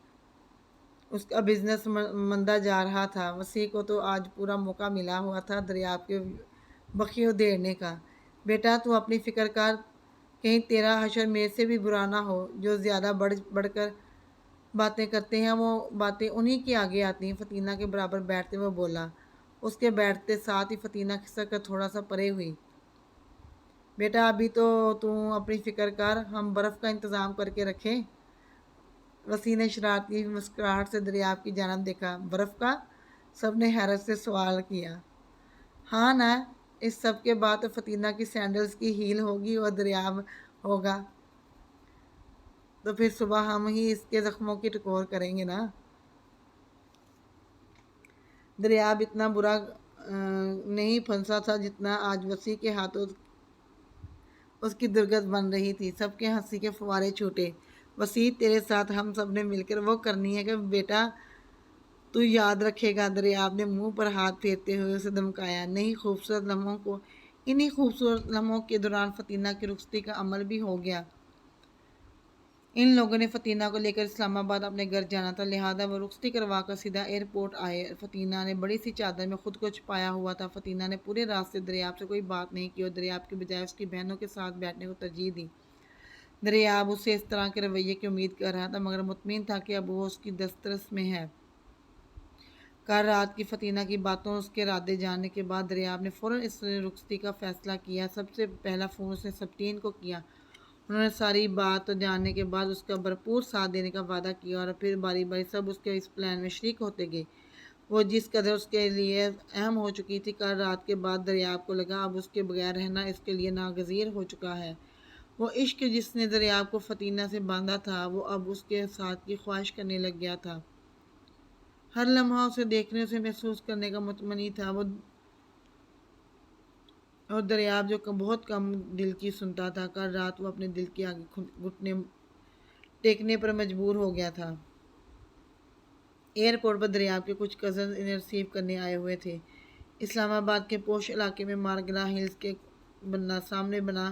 اس کا بزنس مندہ جا رہا تھا۔ وسیع کو تو آج پورا موقع ملا ہوا تھا دریاب کے بخیوں دیڑنے کا۔ بیٹا تو اپنی فکر کر، کہیں تیرا حشر میرے سے بھی برا نہ ہو۔ جو زیادہ بڑھ کر باتیں کرتے ہیں وہ باتیں انہی کے آگے آتی ہیں، فتینہ کے برابر بیٹھتے ہوئے بولا۔ اس کے بیٹھتے ساتھ ہی فتینہ کھسک کر تھوڑا سا پرے ہوئی۔ بیٹا ابھی تو اپنی فکر کر، ہم برف کا انتظام کر کے رکھیں۔ وسیع نے شرارتی مسکراہٹ سے دریاب کی جانب دیکھا۔ برف کا؟ سب نے حیرت سے سوال کیا۔ ہاں نا، اس سب کے بعد تو فتینہ کی سینڈلز کی ہیل ہوگی اور دریاب ہوگا، تو پھر صبح ہم ہی اس کے زخموں کی ٹکور کریں گے نا۔ دریاب اتنا برا نہیں پھنسا تھا جتنا آج وسیع کے ہاتھوں اس کی درگت بن رہی تھی۔ سب کے ہنسی کے فوارے چھوٹے۔ وسیع تیرے ساتھ ہم سب نے مل کر وہ کرنی ہے کہ بیٹا تو یاد رکھے گا۔ دریاب نے منہ پر ہاتھ پھیرتے ہوئے اسے دھمکایا۔ انہی خوبصورت لمحوں کے دوران فتینہ کی رخصتی کا عمل بھی ہو گیا۔ ان لوگوں نے فتینہ کو لے کر اسلام آباد اپنے گھر جانا تھا، لہٰذا وہ رخصتی کروا کر سیدھا ایئرپورٹ آئے۔ فتینہ نے بڑی سی چادر میں خود کو چھپایا ہوا تھا۔ فتینہ نے پورے راستے دریاب سے کوئی بات نہیں کی اور دریاب کی بجائے اس کی بہنوں کے ساتھ بیٹھنے کو ترجیح دی۔ دریاب اس سے اس طرح کے رویے کی امید کر رہا تھا، مگر مطمئن تھا کہ اب وہ اس کی دسترس میں ہے۔ کل رات کی فتینہ کی باتوں، اس کے ارادے جاننے کے بعد دریاب نے فوراً اس رخصتی کا فیصلہ کیا۔ سب سے پہلا فون اس نے سبٹین کو کیا۔ انہوں نے ساری بات جاننے کے بعد اس کا بھرپور ساتھ دینے کا وعدہ کیا اور پھر باری باری سب اس کے اس پلان میں شریک ہوتے گئے۔ وہ جس قدر اس کے لیے اہم ہو چکی تھی، کل رات کے بعد دریاب کو لگا اب اس کے بغیر رہنا اس کے لیے ناگزیر ہو چکا ہے۔ وہ عشق جس نے دریاب کو فتینہ سے باندھا تھا، وہ اب اس کے ساتھ کی خواہش کرنے لگ گیا تھا۔ ہر لمحہ اسے دیکھنے، اسے محسوس کرنے کا متمنی تھا۔ اور دریاب جو بہت کم دل کی سنتا تھا، کل رات وہ اپنے دل کے آگے گھٹنے ٹیکنے پر مجبور ہو گیا تھا۔ ایئرپورٹ پر دریاب کے کچھ کزنز انہیں ریسیو کرنے آئے ہوئے تھے۔ اسلام آباد کے پوش علاقے میں مارگلا ہلز کے سامنے بنا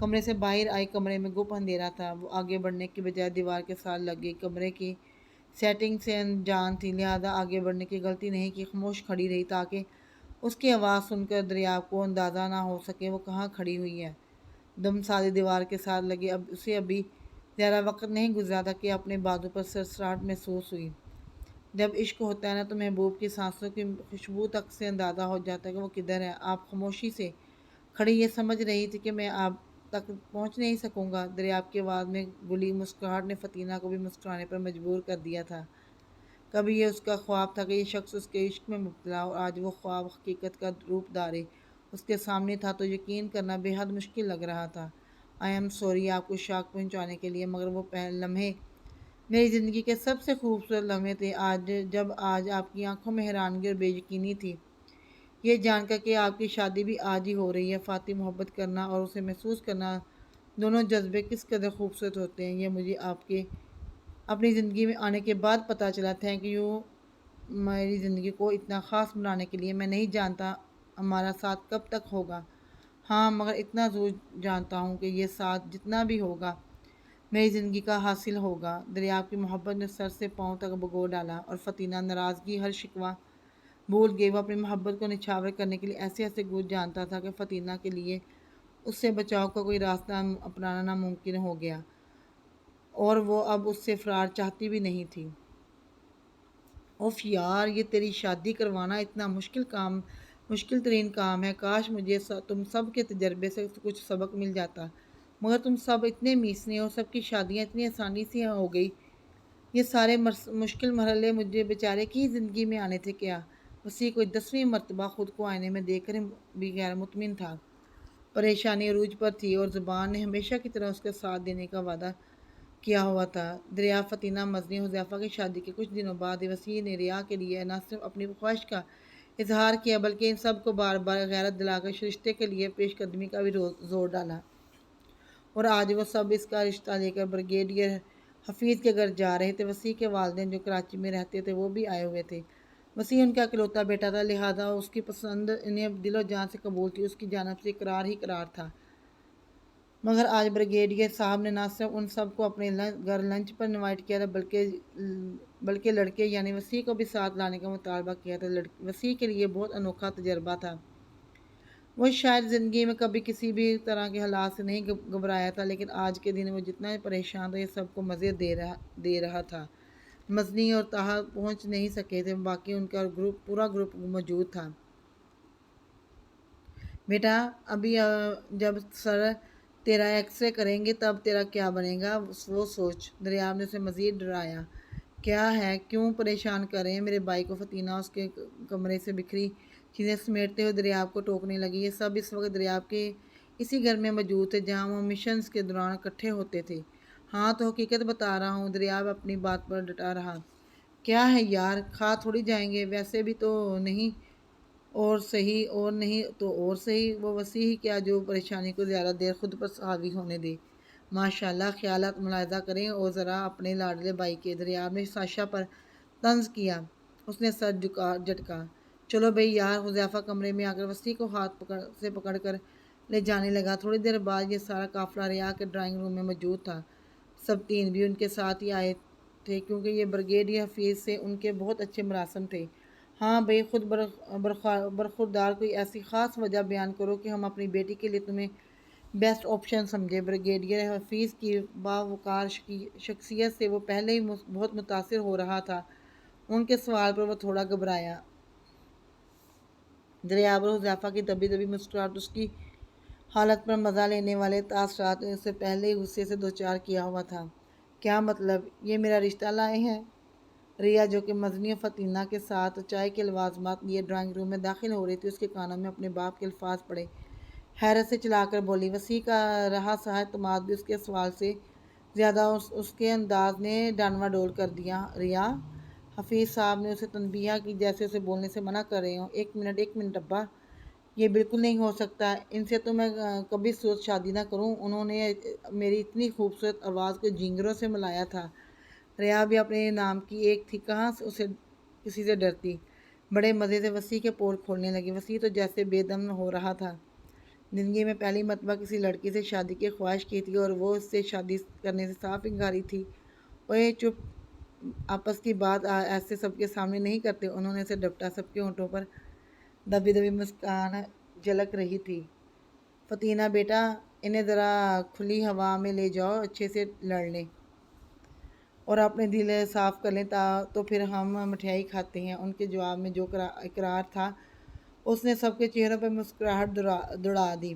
کمرے سے باہر آئی، کمرے میں گپ اندھیرا تھا۔ وہ آگے بڑھنے کی بجائے دیوار کے ساتھ لگ گئی۔ کمرے کی سیٹنگ سے انجان تھی، لہذا آگے بڑھنے کی غلطی نہیں کی، خاموش کھڑی رہی تاکہ اس کی آواز سن کر دریافت کو اندازہ نہ ہو سکے وہ کہاں کھڑی ہوئی ہے۔ دم سادی دیوار کے ساتھ لگی، اسے ابھی زیادہ وقت نہیں گزرا تھا کہ اپنے بازو پر سرسراہٹ محسوس ہوئی۔ جب عشق ہوتا ہے نا تو محبوب کی سانسوں کی خوشبو تک سے اندازہ ہو جاتا ہے کہ وہ کدھر ہے۔ آپ خاموشی سے کھڑی یہ سمجھ رہی تھی کہ میں آپ تک پہنچ نہیں سکوں گا۔ دریافت کی آواز میں گلی مسکراہٹ نے فتینہ کو بھی مسکرانے پر مجبور کر دیا تھا۔ کبھی یہ اس کا خواب تھا کہ یہ شخص اس کے عشق میں مبتلا اور آج وہ خواب حقیقت کا روپ دھارے اس کے سامنے تھا تو یقین کرنا بے حد مشکل لگ رہا تھا۔ آئی ایم سوری آپ کو شاک پہنچانے کے لیے، مگر وہ لمحے میری زندگی کے سب سے خوبصورت لمحے تھے۔ آج آپ کی آنکھوں میں حیرانگی اور بے یقینی تھی، یہ جان کر کہ آپ کی شادی بھی آج ہی ہو رہی ہے۔ فاتح، محبت کرنا اور اسے محسوس کرنا دونوں جذبے کس قدر خوبصورت ہوتے ہیں، یہ مجھے آپ کے اپنی زندگی میں آنے کے بعد پتہ چلا۔ تھینک یو میری زندگی کو اتنا خاص بنانے کے لیے۔ میں نہیں جانتا ہمارا ساتھ کب تک ہوگا، ہاں مگر اتنا ضرور جانتا ہوں کہ یہ ساتھ جتنا بھی ہوگا میری زندگی کا حاصل ہوگا۔ دریافت کی محبت نے سر سے پاؤں تک بھگو ڈالا اور فتینہ ناراضگی ہر شکوہ بھول گئی۔ وہ اپنی محبت کو نچھاور کرنے کے لیے ایسے ایسے گوجھ جانتا تھا کہ فتینہ کے لیے اس سے بچاؤ کا کوئی راستہ اپنانا ناممکن ہو گیا اور وہ اب اس سے فرار چاہتی بھی نہیں تھی۔ اوف یار، یہ تیری شادی کروانا اتنا مشکل ترین کام ہے۔ کاش مجھے تم سب کے تجربے سے کچھ سبق مل جاتا، مگر تم سب اتنے میسنے اور سب کی شادیاں اتنی آسانی سے ہو گئی۔ یہ سارے مشکل مرحلے مجھے بیچارے کی زندگی میں آنے تھے کیا؟ وسیع کوئی 10ویں مرتبہ خود کو آئینے میں دیکھ کر بھی غیر مطمئن تھا۔ پریشانی عروج پر تھی اور زبان نے ہمیشہ کی طرح اس کا ساتھ دینے کا وعدہ کیا ہوا تھا۔ دریافت، فتینہ مدنی حذیفہ کی شادی کے کچھ دنوں بعد وسیع نے ریا کے لیے نہ صرف اپنی خواہش کا اظہار کیا بلکہ ان سب کو بار بار غیرت دلا کر رشتے کے لیے پیش قدمی کا بھی زور ڈالا۔ اور آج وہ سب اس کا رشتہ لے کر بریگیڈیئر حفیظ کے گھر جا رہے تھے۔ وسیع کے والدین جو کراچی میں رہتے تھے وہ بھی آئے ہوئے تھے۔ وسیع ان کا اکلوتا بیٹا تھا، لہذا اس کی پسند انہیں دل و جان سے قبول تھی، اس کی جانب سے اقرار ہی اقرار تھا۔ مگر آج بریگیڈیئر صاحب نے نہ صرف ان سب کو اپنے گھر لنچ پر انوائٹ کیا تھا بلکہ لڑکے یعنی وسیع کو بھی ساتھ لانے کا مطالبہ کیا تھا۔ وسیع کے لیے بہت انوکھا تجربہ تھا۔ وہ شاید زندگی میں کبھی کسی بھی طرح کے حالات سے نہیں گھبرایا تھا، لیکن آج کے دن وہ جتنا پریشان تھا یہ سب کو مزے دے رہا تھا۔ مدنی اور طاہر پہنچ نہیں سکے تھے، باقی ان کا پورا گروپ موجود تھا۔ بیٹا ابھی جب سر تیرا ایکس رے کریں گے تب تیرا کیا بنے گا وہ سوچ۔ دریافت نے اسے مزید ڈرایا۔ کیا ہے، کیوں پریشان کر رہے ہیں میرے بھائی کو؟ فتینہ اس کے کمرے سے بکھری چیزیں سمیٹتے ہوئے دریافت کو ٹوکنے لگی۔ یہ سب اس وقت دریافت کے اسی گھر میں موجود تھے جہاں وہ مشنز کے دوران اکٹھے ہوتے تھے۔ ہاں تو حقیقت بتا رہا ہوں، دریافت اپنی بات پر ڈٹا رہا۔ کیا ہے یار، کھا تھوڑی جائیں گے، ویسے بھی تو نہیں اور صحیح اور نہیں تو اور صحیح، وہ وسیع ہی کیا جو پریشانی کو زیادہ دیر خود پر حاوی ہونے دے۔ ماشاءاللہ، خیالات ملاحظہ کریں اور ذرا اپنے لاڈلے بھائی کے۔ دریافت نے ساشا پر طنز کیا۔ اس نے سر جھٹکا۔ چلو بھئی یار، حذیفہ کمرے میں آ کر وسیع کو ہاتھ سے پکڑ کر لے جانے لگا۔ تھوڑی دیر بعد یہ سارا قافلہ ریا کے ڈرائنگ روم میں موجود تھا۔ سب تین بھی ان کے ساتھ ہی آئے تھے کیونکہ یہ بریگیڈیئر حفیظ سے ان کے بہت اچھے مراسم تھے۔ ہاں بھئی، خود برخوردار کوئی ایسی خاص وجہ بیان کرو کہ ہم اپنی بیٹی کے لیے تمہیں بیسٹ آپشن سمجھے۔ بریگیڈیئر حفیظ کی باوقار شخصیت سے وہ پہلے ہی بہت متاثر ہو رہا تھا، ان کے سوال پر وہ تھوڑا گھبرایا۔ دریافت اور حذیفہ کی دبی دبی مسکراہٹ اس کی حالت پر مزہ لینے والے تاثرات نے اسے پہلے ہی غصے سے دوچار کیا ہوا تھا۔ کیا مطلب؟ یہ میرا رشتہ لائے ہیں؟ ریا جو کہ مدنی و فتینہ کے ساتھ چائے کے لوازمات لیے ڈرائنگ روم میں داخل ہو رہی تھی، اس کے کانوں میں اپنے باپ کے الفاظ پڑے، حیرت سے چلا کر بولی۔ وسیع کا رہا سہا اعتماد بھی اس کے سوال سے زیادہ اس کے انداز نے ڈانوا ڈول کر دیا۔ ریا، حفیظ صاحب نے اسے تنبیہ کی جیسے اسے بولنے سے منع کر رہے ہوں۔ ایک منٹ ابا، یہ بالکل نہیں ہو سکتا، ان سے تو میں کبھی صورت شادی نہ کروں، انہوں نے میری اتنی خوبصورت آواز کو جھینگروں سے ملایا تھا۔ ریا بھی اپنے نام کی ایک تھی، کہاں اسے کسی سے ڈرتی۔ بڑے مزے سے وسیع کے پول کھولنے لگی۔ وسیع تو جیسے بے دم ہو رہا تھا۔ زندگی میں پہلی مرتبہ کسی لڑکی سے شادی کی خواہش کی تھی اور وہ اس سے شادی کرنے سے صاف انکاری تھی۔ وہ یہ چپ آپس کی بات ایسے سب کے سامنے نہیں کرتے، انہوں نے اسے ڈپٹا۔ سب کے ہونٹوں پر دبی دبی مسکان جھلک رہی تھی۔ فتینہ بیٹا، انہیں ذرا کھلی ہوا میں لے جاؤ، اچھے سے لڑ لیں اور اپنے دل صاف کر لیں تو پھر ہم مٹھائی کھاتے ہیں۔ ان کے جواب میں جو اقرار تھا اس نے سب کے چہروں پہ مسکراہٹ دوڑا دی۔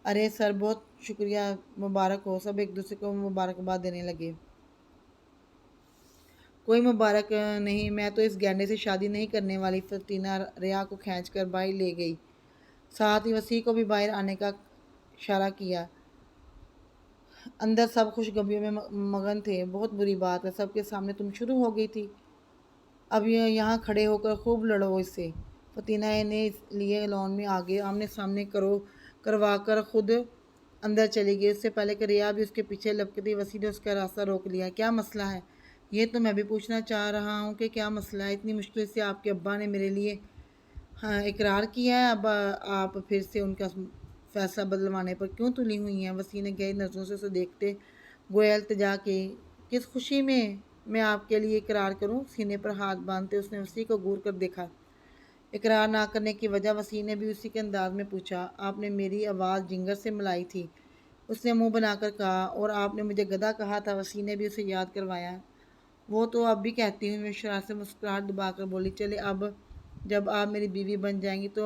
ارے سر، بہت شکریہ، مبارک ہو۔ سب ایک دوسرے کو مبارکباد دینے لگے۔ کوئی مبارک نہیں، میں تو اس گینڈے سے شادی نہیں کرنے والی۔ فتینہ ریا کو کھینچ کر باہر لے گئی، ساتھ ہی وسیع کو بھی باہر آنے کا اشارہ کیا۔ اندر سب خوشگبیوں میں مگن تھے۔ بہت بری بات ہے، سب کے سامنے تم شروع ہو گئی تھی، اب یہاں کھڑے ہو کر خوب لڑو اس سے۔ فتینہ نے اس لیے لان میں آگے آمنے سامنے کروا کر خود اندر چلی گئی، اس سے پہلے کہ ریا بھی اس کے پیچھے لپکتی۔ وسیع نے اس کا راستہ روک لیا۔ کیا مسئلہ ہے؟ یہ تو میں بھی پوچھنا چاہ رہا ہوں کہ کیا مسئلہ ہے؟ اتنی مشکل سے آپ کے ابا نے میرے لیے اقرار کیا ہے، اب آپ پھر سے ان کا فیصلہ بدلوانے پر کیوں تلی ہوئی ہیں؟ وسیع نے گہری نظروں سے اسے دیکھتے گویا التجا کی۔ کس خوشی میں آپ کے لیے اقرار کروں؟ سینے پر ہاتھ باندھتے اس نے وسیع کو گور کر دیکھا۔ اقرار نہ کرنے کی وجہ؟ وسیع نے بھی اسی کے انداز میں پوچھا۔ آپ نے میری آواز جنگر سے ملائی تھی، اس نے منہ بنا کر کہا، اور آپ نے مجھے گدھا کہا تھا۔ وسیع نے بھی اسے یاد کروایا۔ وہ تو اب بھی کہتی ہوں، میں شرارت سے مسکراہٹ دبا کر بولی۔ چلے، اب جب آپ میری بیوی بن جائیں گی تو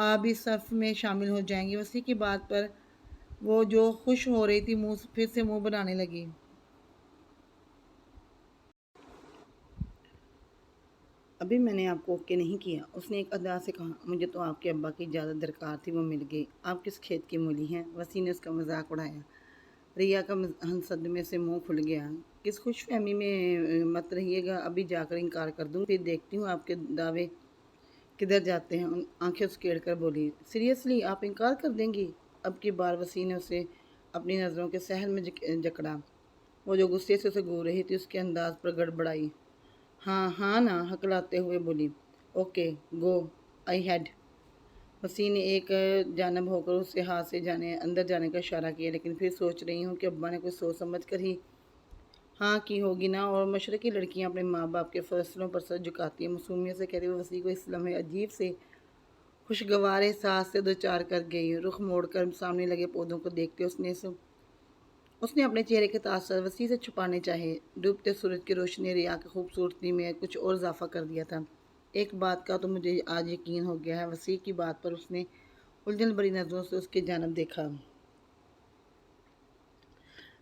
آپ بھی صف میں شامل ہو جائیں گی۔ وسیع کی بات پر وہ جو خوش ہو رہی تھی پھر سے منہ بنانے لگی۔ ابھی میں نے آپ کو اوکے نہیں کیا، اس نے ایک ادا سے کہا۔ مجھے تو آپ کے ابا کی اجازت درکار تھی، وہ مل گئی۔ آپ کس کھیت کی مولی ہیں؟ وسیع نے اس کا مذاق اڑایا۔ ریا کا صدمے سے منہ کھل گیا۔ کس خوش فہمی میں مت رہیے گا، ابھی جا کر انکار کر دوں، پھر دیکھتی ہوں آپ کے دعوے کدھر جاتے ہیں۔ آنکھیں اسکیڑ کر بولی، سیریسلی آپ انکار کر دیں گی؟ اب کی بار وسیع نے اسے اپنی نظروں کے سحر میں جکڑا۔ وہ جو غصے سے اسے گھور رہی تھی اس کے انداز پر گڑبڑائی۔ ہاں ہاں نا، ہکلاتے ہوئے بولی۔ Okay go ahead. وسیع نے ایک جانب ہو کر اسے ہاتھ سے اندر جانے کا اشارہ کیا، لیکن پھر سوچ رہی ہوں کہ ابا نے کچھ سوچ سمجھ کر ہی ہاں کی ہوگی نا، اور مشرقی لڑکیاں اپنے ماں باپ کے فیصلوں پر سر جھکاتی ہیں۔ معصومیت سے کہتے ہوئے وسیع کو اس لمحے عجیب سے خوشگوار احساس سے دوچار کر گئی۔ رخ موڑ کر سامنے لگے پودوں کو دیکھتے اس نے اپنے چہرے کے تاثر وسیع سے چھپانے چاہے۔ ڈوبتے سورج کی روشنی ریا کی خوبصورتی میں کچھ اور اضافہ کر دیا تھا۔ ایک بات کا تو مجھے آج یقین ہو گیا ہے۔ وسیع کی بات پر اس نے الجھن بھری نظروں سے اس کی جانب دیکھا۔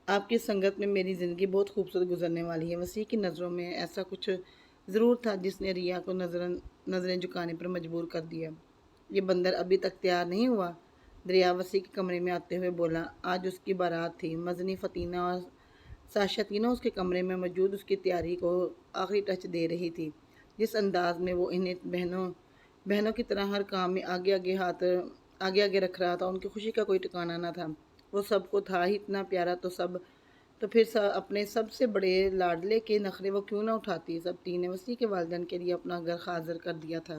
آپ کی سنگت میں میری زندگی بہت خوبصورت گزرنے والی ہے۔ وسیع کی نظروں میں ایسا کچھ ضرور تھا جس نے ریا کو نظریں جھکانے پر مجبور کر دیا۔ یہ بندر ابھی تک تیار نہیں ہوا؟ دریا وسیع کے کمرے میں آتے ہوئے بولا۔ آج اس کی بارات تھی۔ مزنی، فتینہ اور ساشا تینوں اس کے کمرے میں موجود اس کی تیاری کو آخری ٹچ دے رہی تھی۔ جس انداز میں وہ انہیں بہنوں کی طرح ہر کام میں آگے رکھ رہا تھا، ان کی خوشی کا کوئی ٹھکانہ نہ تھا۔ وہ سب کو تھا ہی اتنا پیارا، تو پھر اپنے سب سے بڑے لاڈلے کے نخرے وہ کیوں نہ اٹھاتی؟ سب تین نے وسیع کے والدین کے لیے اپنا گھر حاضر کر دیا تھا۔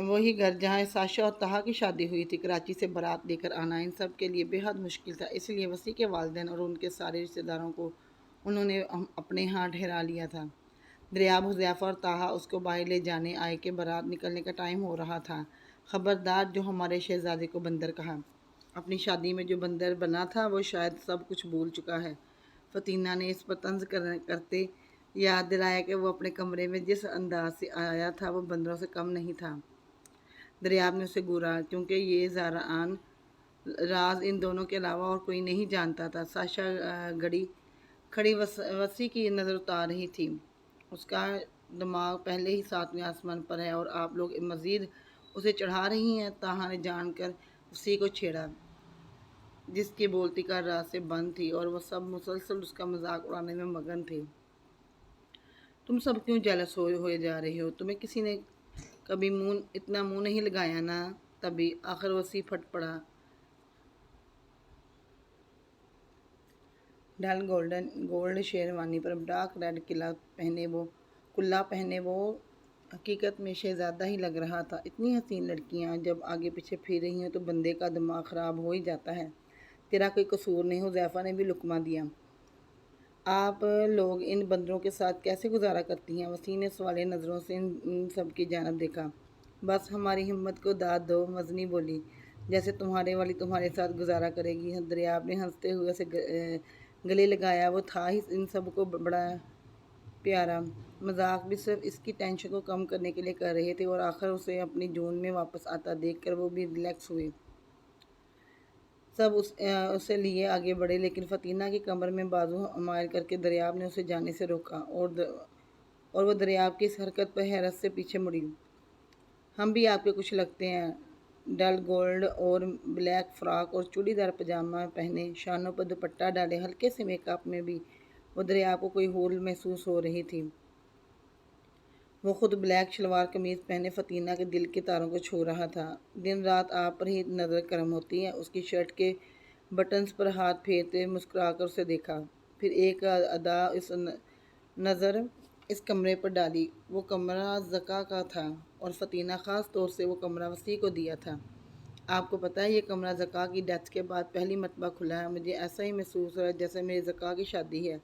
وہی گھر جہاں ساشا اور طہا کی شادی ہوئی تھی۔ کراچی سے بارات لے کر آنا ان سب کے لیے بے حد مشکل تھا، اس لیے وسیع کے والدین اور ان کے سارے رشتہ داروں کو انہوں نے اپنے ہاں ٹھہرا لیا تھا۔ دریاب، حذیفہ اور طہا اس کو باہر لے جانے آئے کہ بارات نکلنے کا ٹائم ہو رہا تھا۔ خبردار جو ہمارے شہزادے کو بندر کہا۔ اپنی شادی میں جو بندر بنا تھا وہ شاید سب کچھ بھول چکا ہے۔ فتینہ نے اس پر طنز کرتے یاد دلایا کہ وہ اپنے کمرے میں جس انداز سے آیا تھا وہ بندروں سے کم نہیں تھا۔ دریاب نے اسے گورا، کیونکہ یہ زارعان راز ان دونوں کے علاوہ اور کوئی نہیں جانتا تھا۔ ساشا کھڑی وسیع کی نظر اتار رہی تھی۔ اس کا دماغ پہلے ہی ساتویں آسمان پر ہے اور آپ لوگ مزید اسے چڑھا رہی ہیں۔ طہا نے جان کر وسیع کو چھیڑا، جس کی بولتی کا راز سے بند تھی، اور وہ سب مسلسل اس کا مذاق اڑانے میں مگن تھے۔ تم سب کیوں جیلس ہوئے جا رہے ہو؟ تمہیں کسی نے کبھی اتنا منہ نہیں لگایا نا؟ تبھی آخر وسیع پھٹ پڑا۔ ڈل گولڈ شیروانی پر ڈارک ریڈ کلا پہنے وہ حقیقت میں شہزادہ ہی لگ رہا تھا۔ اتنی حسین لڑکیاں جب آگے پیچھے پھر رہی ہیں تو بندے کا دماغ خراب ہو ہی جاتا ہے۔ تیرا کوئی قصور نہیں، حذیفہ نے بھی لقمہ دیا۔ آپ لوگ ان بندروں کے ساتھ کیسے گزارا کرتی ہیں؟ وسیع نے سوالیہ نظروں سے ان سب کی جانب دیکھا۔ بس ہماری ہمت کو داد دو، مزنی بولی، جیسے تمہارے والی تمہارے ساتھ گزارا کرے گی۔ دریاب نے ہنستے ہوئے اسے گلے لگایا۔ وہ تھا ہی ان سب کو بڑا پیارا، مذاق بھی صرف اس کی ٹینشن کو کم کرنے کے لیے کر رہے تھے، اور آخر اسے اپنی جون میں واپس آتا دیکھ کر وہ بھی ریلیکس ہوئے۔ سب اسے لیے آگے بڑھے، لیکن فطینہ کی کمر میں بازو مائل کر کے دریاب نے اسے جانے سے روکا، اور وہ دریاب کی اس حرکت پر حیرت سے پیچھے مڑی۔ ہم بھی آپ کے کچھ لگتے ہیں، ڈل گولڈ اور بلیک فراک اور چوڑی دار پاجامہ پہنے، شانوں پر دوپٹہ ڈالے، ہلکے سے میک اپ میں بھی وہ دریاب کو کوئی ہول محسوس ہو رہی تھی۔ وہ خود بلیک شلوار قمیض پہنے فطینہ کے دل کے تاروں کو چھو رہا تھا۔ دن رات آپ پر ہی نظر کرم ہوتی ہے۔ اس کی شرٹ کے بٹنز پر ہاتھ پھیرتے ہوئے مسکرا کر اسے دیکھا، پھر ایک ادا نظر اس کمرے پر ڈالی۔ وہ کمرہ زکا کا تھا، اور فطینہ خاص طور سے وہ کمرہ وسیع کو دیا تھا۔ آپ کو پتہ ہے یہ کمرہ زکا کی ڈیتھ کے بعد پہلی مرتبہ کھلا ہے۔ مجھے ایسا ہی محسوس ہو رہا ہے جیسے میری زکا کی شادی ہے۔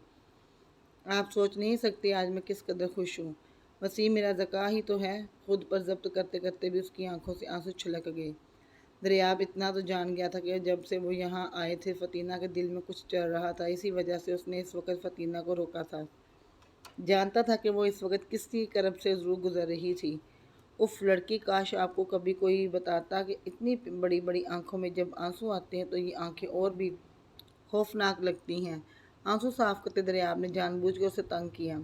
آپ سوچ نہیں سکتے آج میں کس قدر خوش ہوں۔ وسیع میرا زکا ہی تو ہے۔ خود پر ضبط کرتے کرتے بھی اس کی آنکھوں سے آنسو چھلک گئے۔ دریاب اتنا تو جان گیا تھا کہ جب سے وہ یہاں آئے تھے فطینہ کے دل میں کچھ چل رہا تھا، اسی وجہ سے اس نے اس وقت فطینہ کو روکا تھا۔ جانتا تھا کہ وہ اس وقت کس کی کرب سے ضرور گزر رہی تھی۔ اف لڑکی، کاش آپ کو کبھی کوئی بتاتا کہ اتنی بڑی بڑی آنکھوں میں جب آنسو آتے ہیں تو یہ آنکھیں اور بھی خوفناک لگتی ہیں۔ آنسو صاف کرتے دریاب نے جان بوجھ کر اسے تنگ کیا۔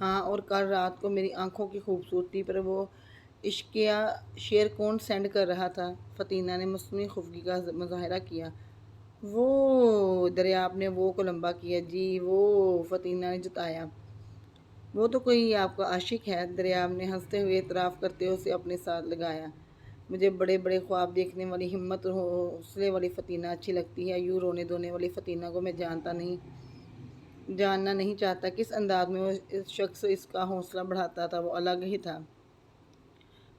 ہاں، اور کل رات کو میری آنکھوں کی خوبصورتی پر وہ عشقیہ شعر کون سینڈ کر رہا تھا؟ فطینہ نے مصنوعی خفگی کا مظاہرہ کیا۔ وہ دریاب نے وہ کو لمبا کیا۔ جی وہ، فطینہ نے جتایا۔ وہ تو کوئی آپ کا عاشق ہے، دریاب نے ہنستے ہوئے اعتراف کرتے ہوئے اسے اپنے ساتھ لگایا۔ مجھے بڑے بڑے خواب دیکھنے والی، ہمت اور حوصلے والی فطینہ اچھی لگتی ہے۔ یوں رونے دھونے والی فطینہ کو میں جاننا نہیں چاہتا۔ کس انداز میں وہ شخص اس کا حوصلہ بڑھاتا تھا، وہ الگ ہی تھا۔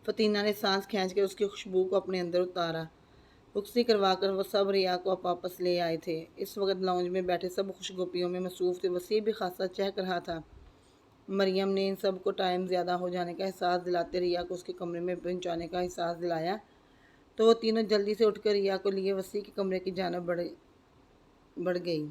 فطینہ نے سانس کھینچ کر اس کی خوشبو کو اپنے اندر اتارا۔ رخصتی کروا کر وہ سب ریا کو واپس لے آئے تھے۔ اس وقت لاؤنج میں بیٹھے سب خوش گپیوں میں مصروف تھے۔ وسیع بھی خاصا چہک رہا تھا۔ مریم نے ان سب کو ٹائم زیادہ ہو جانے کا احساس دلاتے ریا کو اس کے کمرے میں پہنچانے کا احساس دلایا، تو وہ تینوں جلدی سے اٹھ کر ریا کو لیے وسیع کے کمرے کی جانب بڑھ گئی۔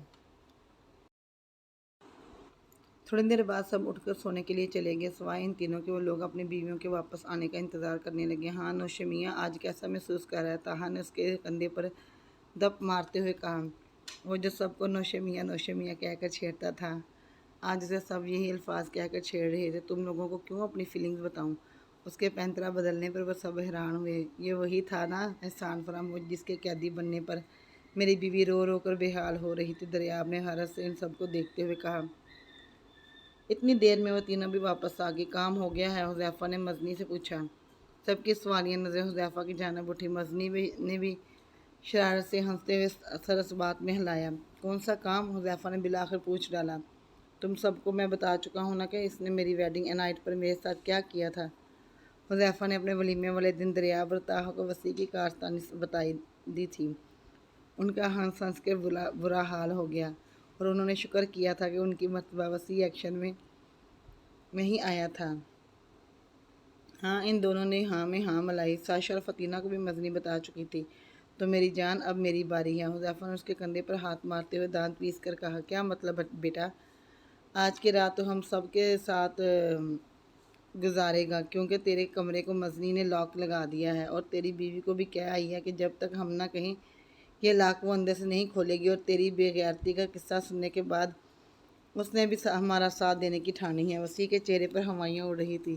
تھوڑی دیر بعد سب اٹھ کر سونے کے لیے چلے گئے، سوائے ان تینوں کے۔ وہ لوگ اپنی بیویوں کے واپس آنے کا انتظار کرنے لگے۔ ہاں نوشے میاں آج کیسا محسوس کر رہا ہے؟ طاہا نے اس کے کندھے پر دپ مارتے ہوئے کہا۔ وہ جو سب کو نوشے میاں کہہ کر چھیڑتا تھا، آج اسے سب یہی الفاظ کہہ کر چھیڑ رہے تھے۔ تم لوگوں کو کیوں اپنی فیلنگز بتاؤں؟ اس کے پینترا بدلنے پر وہ سب حیران ہوئے۔ یہ وہی تھا نا احسان فراموش، جس کے قیدی بننے پر میری بیوی رو رو کر بے حال ہو رہی تھی، دریاب نے حیرت سے ان سب کو دیکھتے ہوئے کہا۔ اتنی دیر میں وہ تینوں بھی واپس آ گئے۔ کام ہو گیا ہے؟ حذیفہ نے مزنی سے پوچھا۔ سب کی سوالیہ نظریں حذیفہ کی جانب اٹھی۔ مزنی نے بھی شرارت سے ہنستے ہوئے سر اس بات میں ہلایا۔ کون سا کام؟ حذیفہ نے بالآخر پوچھ ڈالا۔ تم سب کو میں بتا چکا ہوں نا کہ اس نے میری ویڈنگ نائٹ پر میرے ساتھ کیا کیا تھا۔ حذیفہ نے اپنے ولیمے والے دن دریاب اور طاہا کو وسیع کی کارستانی بتائی دی تھی۔ ان کا ہنس ہنس کے برا حال ہو گیا، اور انہوں نے شکر کیا تھا کہ ان کی مرتبہ وسیع ایکشن میں ہی آیا تھا۔ ہاں، ان دونوں نے ہاں میں ہاں ملائی۔ ساشا اور فطینہ کو بھی مزنی بتا چکی تھی۔ تو میری جان، اب میری باری ہے۔ حذیفہ نے اس کے کندھے پر ہاتھ مارتے ہوئے دانت پیس کر کہا۔ کیا مطلب بیٹا؟ آج کی رات تو ہم سب کے ساتھ گزارے گا، کیونکہ تیرے کمرے کو مزنی نے لاک لگا دیا ہے، اور تیری بیوی کو بھی کہہ آئی ہے کہ جب تک ہم نہ کہیں یہ لاک وہ اندر سے نہیں کھولے گی۔ اور تیری بے غیرتی کا قصہ سننے کے بعد اس نے بھی ہمارا ساتھ دینے کی ٹھانی ہے۔ وسیع کے چہرے پر ہوائیاں اڑ رہی تھی۔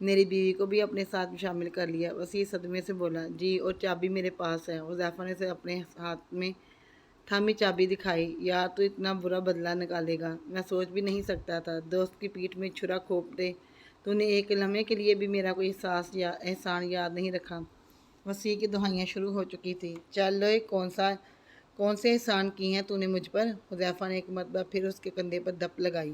میری بیوی کو بھی اپنے ساتھ شامل کر لیا؟ وسیع صدمے سے بولا۔ جی، اور چابی میرے پاس ہے۔ حذیفہ نے اسے اپنے ہاتھ میں تھامی چابی دکھائی۔ یار تو اتنا برا بدلہ نکالے گا، میں سوچ بھی نہیں سکتا تھا۔ دوست کی پیٹھ میں چھرا گھونپتے تو نے ایک لمحے کے لیے بھی میرا کوئی احسان یاد نہیں رکھا۔ وسیع کی دہائیاں شروع ہو چکی تھی۔ چل لوئے، کون سے احسان کی ہیں تو نے مجھ پر؟ حذیفہ نے ایک مرتبہ پھر اس کے کندھے پر دپ لگائی۔